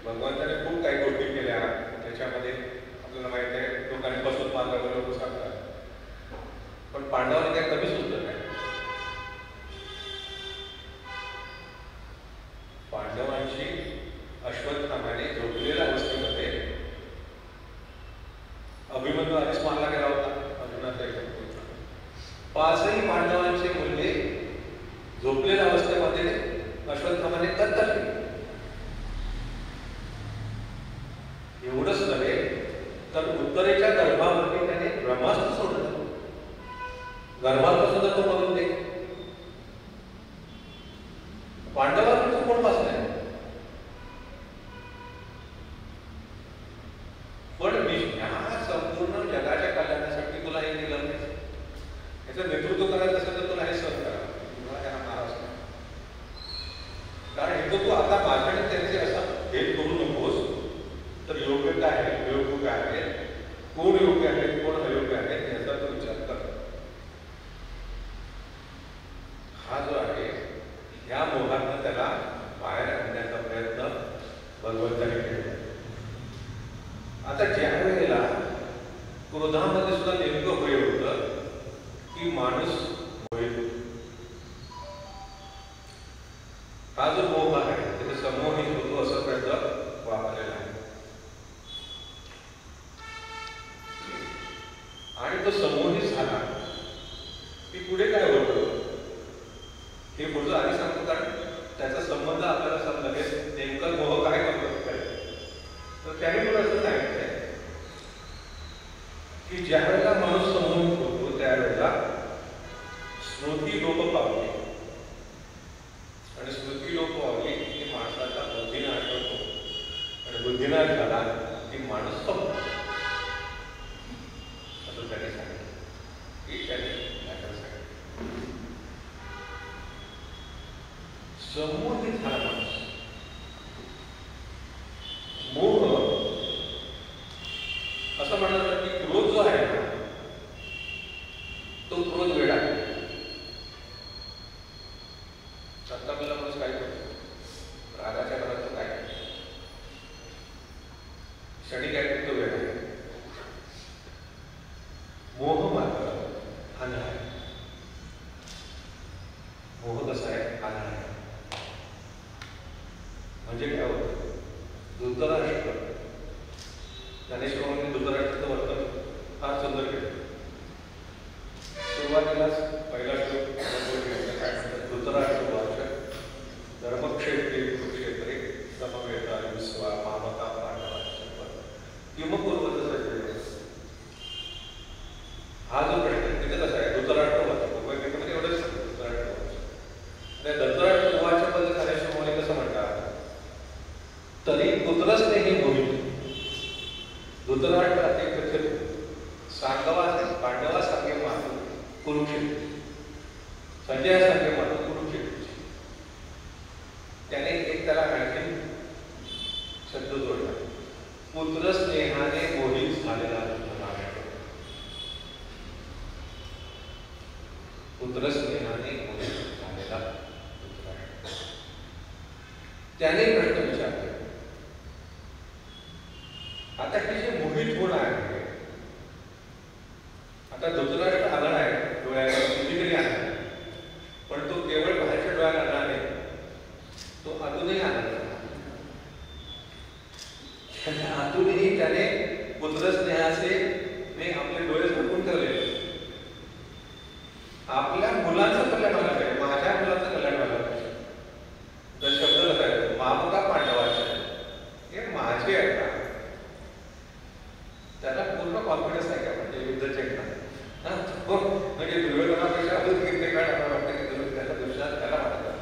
भगवंताने खूप काही गोष्टी केल्या. त्याच्यामध्ये आपल्याला माहिती आहे लोकांनी बसून मार्गावर लोक सांगतात, पण पांडवांनी काय कमी सुद्धा नाही. पांडवांची अश्वत्थामाने झोपलेल्या अवस्थेमध्ये अभिमन्यू आधीच मारला गेला होता. अर्जुनाचा एक पाचही पांडवांचे मुलगे झोपलेल्या अवस्थेमध्ये अश्वत्थामाने कत्तल. एवढंच नव्हे तर उत्तरेच्या गर्भामध्ये त्याने ब्रह्मास्त्र सोडलं. गर्भात सुद्धा तो मरून दे. पांडवांचं कोण वाचलंय, पण ह्या संपूर्ण जगाच्या कल्याणासाठी तुला हे दिलं नाही. याचं नेतृत्व करायचं असेल तर तुला हे सहन करा, तुला त्यांना महाराज नाही. कारण हे तू आता माझ्याने त्यांचे असं भेद करू नकोस. तर योग्य काय आहे, अयोग्य काय आहे, कोण योग्य आहे कोण अयोग्य आहे याचा तो विचार कर. हा जो आहे या मोहातनं त्याला बाहेर आणण्याचा प्रयत्न भगवंताने केला. आता ज्या वेळेला क्रोधामध्ये सुद्धा नेमकं होय होतं की माणूस होईल. हा जो मोह आहे त्याचा समोहित होतो असं प्रयत्न वापरलेला आहे. आणि तो समोहित झाला की पुढे काय होतं हे पुढचं आधी सांगतो. कारण त्याचा संबंध आपल्याला समजेल नेमकं मोह काय करतो. तर त्याने मला असं सांगितलंय की ज्या वेळेला माणूस समोहित होतो त्यावेळेला स्मृती लोप पावते आणि स्मृती लोप पावली की माणसाचा बुद्धिनाश होतो आणि बुद्धिनाश झाला की माणूस संपतो असं त्याने सांगितलं. की त्याने सांगितलं समोहित झाला माणूस. मोह असं म्हणलं की क्रोध जो आहे ना क्षणिक आहे तो वेळ आहे. मोह मात्र आंधळा आहे. मोह कसा आहे? आंधळा आहे. म्हणजे काय होतं? धृतराष्ट्र, ज्ञानेश्वरांनी धृतराष्ट्राचं वर्तन फार सुंदर केलं. सुरुवातीलाच पहिला श्लोक काय म्हणतात? धृतराष्ट्र वाच धर्मक्षेत्रे कुरुक्षेत्रे समवेता विश्वा मामका पांडवा किमपूर्वत सज्जन. हा जो प्रश्न तिथे कसा आहे? धृतराष्ट्र वाच पूर्वगीतेमध्ये एवढंच धृतराष्ट्र वाच. धृतराष्ट्र वाच्या पद्धत ज्ञानेश्वरांनी कसं म्हणतात? तरी पुत्रस्ने हे मोहित धृतराष्ट्र अति प्रचलित सांगवा पांडवा सांगे मातू कुरुक्षेत्र संजय सांगे मातू कुरुक्षेत्र. त्याने एक त्याला आणखी शब्द जोडला. पुत्र स्नेहाने मोहित झालेला धृतराष्ट्र. पुत्र स्नेहाने मोहित झालेला धृतराष्ट्र. त्याने प्रश्न विचारले. आता हे जे मोहित होणं आहे, आता धृतराष्ट्र आला आहे डोळ्याला कुठेतरी आला, पण तो केवळ बाहेरच्या डोळ्याला आला नाही, तो अजूनही आला. अजूनही त्याने पुत्र स्नेहाचे मी आपले डोळे झाकून ठेवले. आपल्या मुलांचं कल्याण व्हायला पाहिजे, माझ्या मुलाचं कल्याण व्हायला पाहिजे. तर शब्द कसा आहे? मामका पांडवाचे हे माझे आहे का? त्याला पूर्ण कॉन्फिडन्स आहे का? म्हणजे युद्ध जिंकणार म्हणजे दुर्योधनापेक्षा अजून किती काळ मला वाटतं की त्याचा दुष्टात त्याला वाटतं.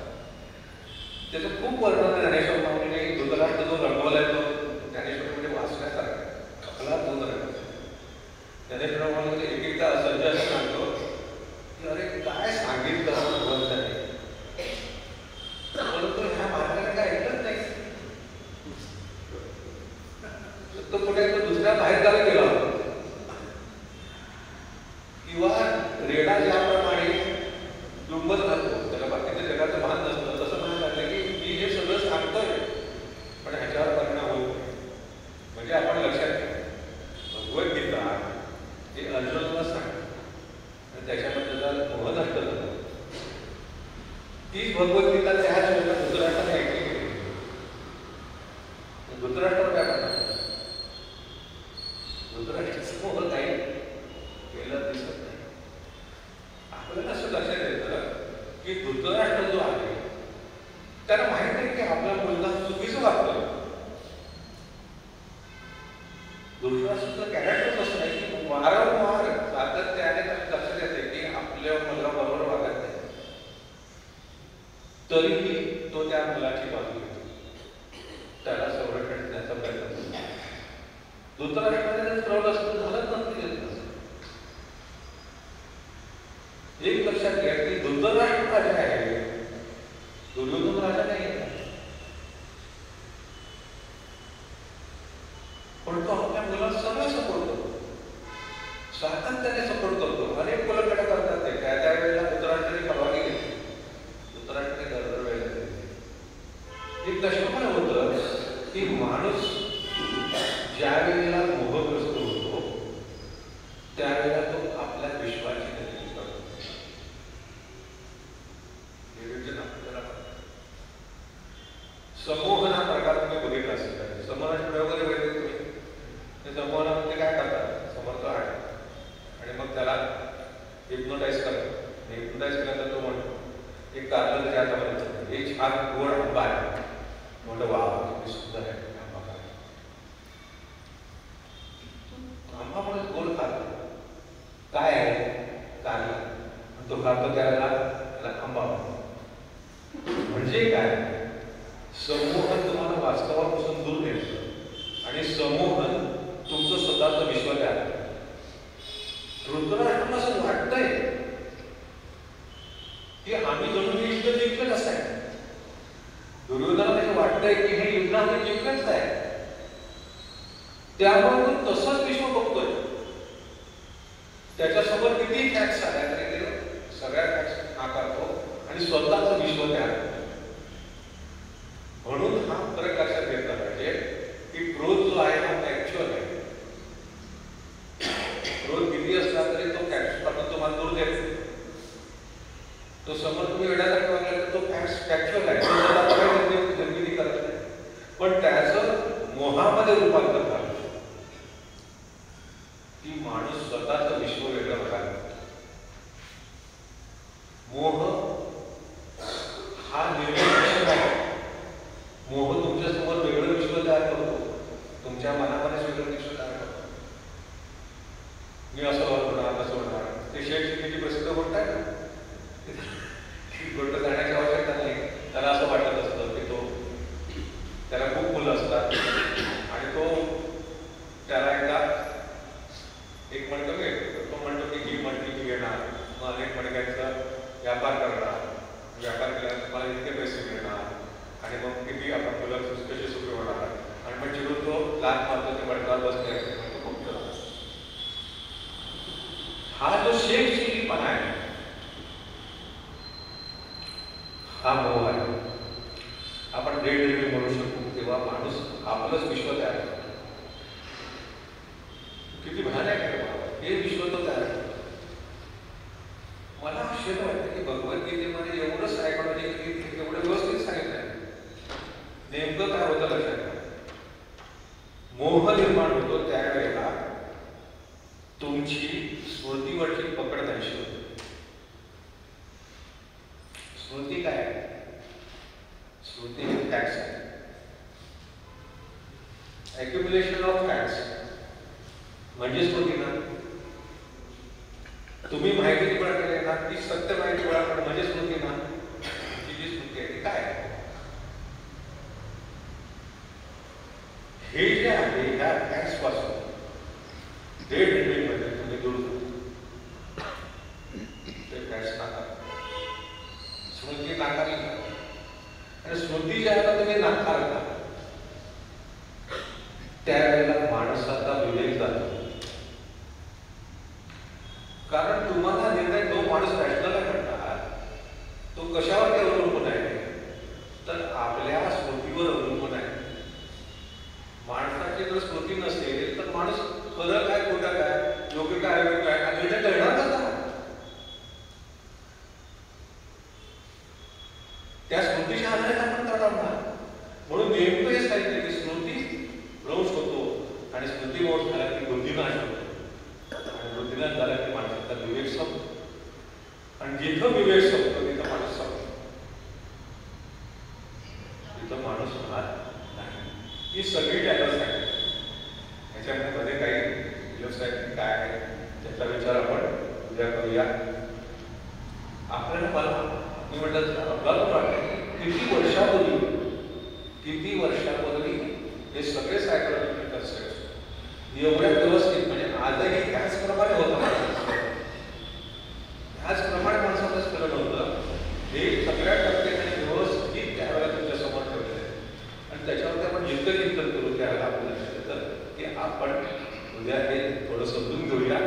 त्याचं खूप वर्णन ज्ञानेश्वर माऊलीने धृतराष्ट्र जो रंगवलाय तो ज्ञानेश्वरीमध्ये वाचण्यासारखा आपला दोन रंग. ज्ञानेश्वर माऊलीमध्ये एक एकदा असंजय असं सांगतो की अरे काय सांगितलं भगवंताने, परंतु ह्या महाराजाने काय ऐकलंच नाही. तो कुठे दुसऱ्या बाहेर गावी गेला होता किंवा रेडा ज्याप्रमाणे डुंबत राहतो, त्याला बाकीच्या जगाचं भान नसतं, तसं म्हणायला लागलं की मी हे सगळं सांगतोय पण ह्याच्यावर परिणाम होत. म्हणजे आपण लक्षात घ्या, भगवद्गीता हे अर्जुनाला सांग आणि त्याच्यामध्ये जर मोह नष्ट झालं, तीच भगवद्गीता त्याच वेळेला धृतराष्ट्राने ऐकली गेली. धृतराष्ट्रावर काय म्हणतात? धृतराष्ट्राचं मोह काही केलं दिसत नाही. आपल्याला असं लक्षात येतं की धृतराष्ट्र जो आहे त्याला माहित आहे की आपला मुलगा चुकीचं वागतोय. धृतराष्ट्राचं कॅरेक्टर असं नाही की वारंवार सातत्याने लक्षात येते की आपल्या मुलगा बरोबर वागत नाही, तरीही तो त्या मुलाची बाजू घेतो, त्याला संरक्षण देण्याचा प्रयत्न करतो. धृतराष्ट्राने जर ठरवलं असतं झालंच नसतं घेतलं. एक लक्षात घ्या की धृतराष्ट्र राजा आहे, दुर्योधन राजा नाही आहे. पण तो आपल्या मुलाला सगळं सपोर्ट करतो, सातत्याने सपोर्ट करतो. अनेक मुलं करतात ते त्या त्यावेळेला धृतराष्ट्राने परवानगी घेतली, धृतराष्ट्राने दर वेळेला घेतली. एक कशामुळे होतं की माणूस ज्या वेळेला मोहग्रस्त होतो त्यावेळेला तो आपल्या विश्वाची निर्मिती करतो. समूहन हा प्रकार तुम्ही बघितला असेल. समूहाचे प्रयोग वगैरे तुम्ही ते समूहामध्ये काय करतात? समर्थ आहे आणि मग त्याला हिप्नोटाईज करतात. हिप्नोटाईज केल्यानंतर तो म्हणतो एक कारलं त्याच्या हातामध्ये एक छान गोड आंबा आहे, म्हणतो वा किती सुंदर आहे आंबा. आंबा म्हणून गोड खातो, काय आहे? कारला. तो खातो त्याला आंबा म्हणजे काय? समूहन तुम्हाला वास्तवापासून दूर नेतं आणि समूहन तुमचं स्वतःचं विश्व तयार करतं. धृतराष्ट्राला असं वाटतंय की आम्ही जणू हे युद्ध जिंकलं कसं आहे. दुर्योधनाला हे वाटतंय की हे युद्ध आम्ही जिंकलंच आहे, त्यामुळे तो तसंच विश्व बघतोय. त्याच्यासमोर किती फॅक्ट्स आल्या तरी ते सगळ्या फॅक्ट्स नाकारतो आणि स्वतःचं विश्व तयार करतो. म्हणून हा फरक लक्षात घेतला पाहिजे की क्रोध जो आहे हा ऍक्च्युअल पण त्याचं मोहामध्ये रूपांतर झालं की माणूस स्वतःचं विश्व वेगळं बघायला लागतो. मोह हा निर्विषय आहे. मोह तुमच्या समोर वेगळं विश्व तयार करतो, तुमच्या मनामध्येच वेगळं विश्व तयार करतो. मी असं होणार तसं होणार, ते शेठ प्रसिद्ध गोष्ट आहे ना, गोष्ट जाण्याची आवश्यकता नाही. त्याला असं वाटत असतं की त्याला खूप मुलं असतात आणि तो त्याला एकदा एक म्हणतो की तो म्हणतो की ही मणकी मी घेणार, मग अनेक मणक्यांचा व्यापार करणार, व्यापार केल्यानंतर मला इतके पैसे मिळणार आणि मग किती आपण मुलं कशी सुखी होणार आणि मग चिडून तो लाच मारतो ते मणकावर बसले. हा जो शेखशिरीपणा आहे हा मोह आहे. आपण डेड ड्रीमिंग म्हणू शकतो. तेव्हा माणूस आपलंच विश्व तयार करतो. किती भयानक आहे हे विश्व तो तयार करतो. मला आश्चर्य वाटतं की भगवद्गीतेमध्ये एवढं सायकॉलॉजी एवढं व्यवस्थित सांगितलं आहे. नेमकं काय होतं लक्षात घ्या. मोह निर्माण होतो त्यावेळेला तुमची स्मृतीवरची पकड नाहीशी होते. स्मृती काय आहे? स्मृती हे फॅक्ट्स आहे. अक्युम्युलेशन ऑफ फॅक्ट्स म्हणजे स्मृती ना. तुम्ही माहिती गोळा केली ना, ती सत्य माहिती गोळा करणं म्हणजे स्मृती ना. ती जी स्मृती आहे ती काय आहे? हे जे आहे ह्या फॅक्ट्स पासून डेड ड्रीमिंग मध्ये तुम्ही दूर जाता. ते फॅक्ट्स नाकारता, स्मृती नाकारली जाते. आणि स्मृती ज्याला तुम्ही नाकारता त्यावेळेला माणसाचा विवेक जातो. कारण तुम्हाला निर्णय तो माणूस रॅशनल म्हणतात तो कशावर अवलंबून आहे तर आपल्या स्मृतीवर अवलंबून आहे. माणसाची जर स्मृती नसेल तर माणूस खरं काय खोटं काय योग्य काय अयोग्य काय हा निर्णय कळणार कसा? त्या स्मृतीच्या आधारे आपण ठरवणार. म्हणून नेमकं हे सांगितलं की स्मृती भ्रंश होतो आणि स्मृती मोठ झाला की बुद्धिनाश होतो आणि बुद्धिनाश झाला की माणसाचा विवेक संपतो. आणि जिथं विवेक संपतो तिथं माणूस संपतो, तिथं माणूस होणार नाही. ही सगळी डायलॉग सांगितली. ह्याच्यामध्ये काही व्यवसाय काय आहे त्याचा विचार आपण उद्या करूया. आपल्याला मला मी म्हटलं आपल्याला वाटतं किती वर्षापूर्वी हे सगळे सायकोलॉजिकल कन्सेप्ट एवढ्या व्यवस्थित म्हणजे आजही त्याचप्रमाणे होतं. त्याचप्रमाणे माणसाचं स्मरण होतं. हे सगळ्या टप्प्याने व्यवस्थित त्यावेळेला तुमच्या समोर ठेवलेलं आहे आणि त्याच्यावरती आपण जितकं चिंतन करू त्यावेळेला आपलं लक्षात येतं की आपण उद्या हे थोडं समजून घेऊया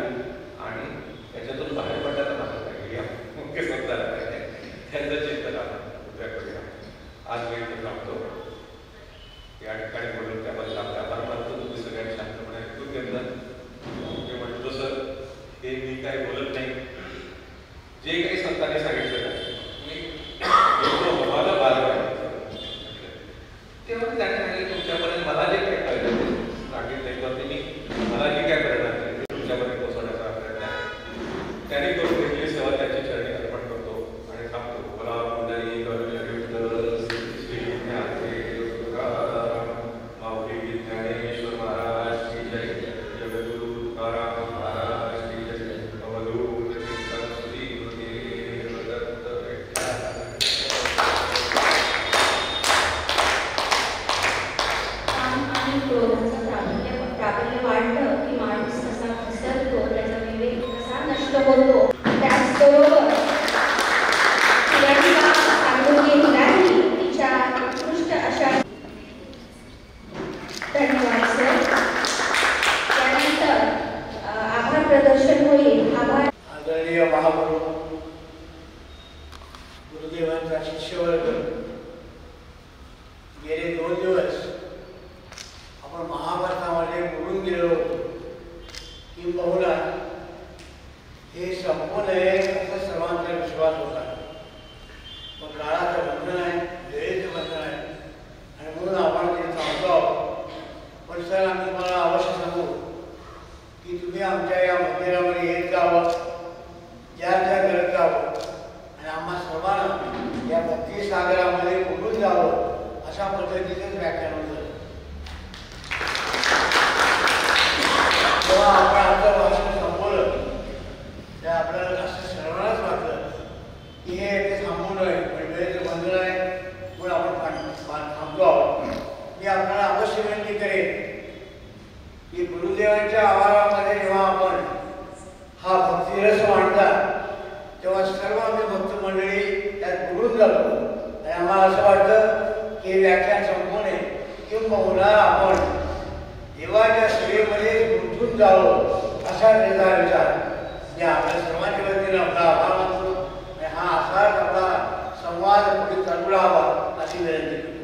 आणि त्याच्यातून बाहेर पडण्याचा मार्ग पाहिजे मुख्य समजायला पाहिजे. त्याचं चिंतन आपण उद्या करूया. आज मी इथं थांबतो. या ठिकाणी बोलून त्याबद्दल आपल्या आभार मानतो. तुम्ही सगळ्यांनी शांतपणे ऐकून घेतलं. मी म्हणतो सर हे मी काही बोलत नाही. जे काही संतांनी सांगितलं मी मला बारा तेव्हा त्याने सांगितलं तुमच्यापर्यंत मला जे काही कळलं सांगितलं त्यावरती मी मला जे काय करणार नाही तुमच्यापर्यंत पोहोचवण्याचा प्रयत्न आहे. त्याने करून घेतली सेवा त्याची चरणी अर्पण करतो आणि थांबतो. मला मंडळी माऊली ज्ञानेश्वर महाराज की जय. जगद्गुरु तुकाराम महाराज की जय. अवधूत सरस्वती गुरुदेव दत्त. आणि क्रोधाचं प्राबल्य वाढलं की माणूस कसा घसरतो, त्याचा विवेक कसा नष्ट होतो. त्याचबरोबर सांगून घेतल्याने तिच्या उत्कृष्ट अशा धन्यवाद सर. त्यानंतर आभार प्रदर्शन होईल. आभार. आदरणीय महागुरु गुरुदेवांचा शिष्यवर्ग गेले 2 दिवस आपण महाभारतामध्ये बोलून गेलो किंबहुना हे संपू नये असं सर्वांना अशी विनंती करेन की गुरुदेवांच्या आवारामध्ये जेव्हा आपण हा भक्तिरस मांडता तेव्हा सर्व आम्ही भक्त मंडळी त्यात बुडून जातो आणि आम्हाला असं वाटतं की हे व्याख्यान संपवणे किंबहुना आपण देवाच्या सेवेमध्ये गुंतून जावं असा त्याचा विचार म्हणजे आपल्या सर्वांच्या वतीनं आपला आभार मानतो आणि हा असाच आपला संवाद पुढे चालू राहावा अशी विनंती करतो.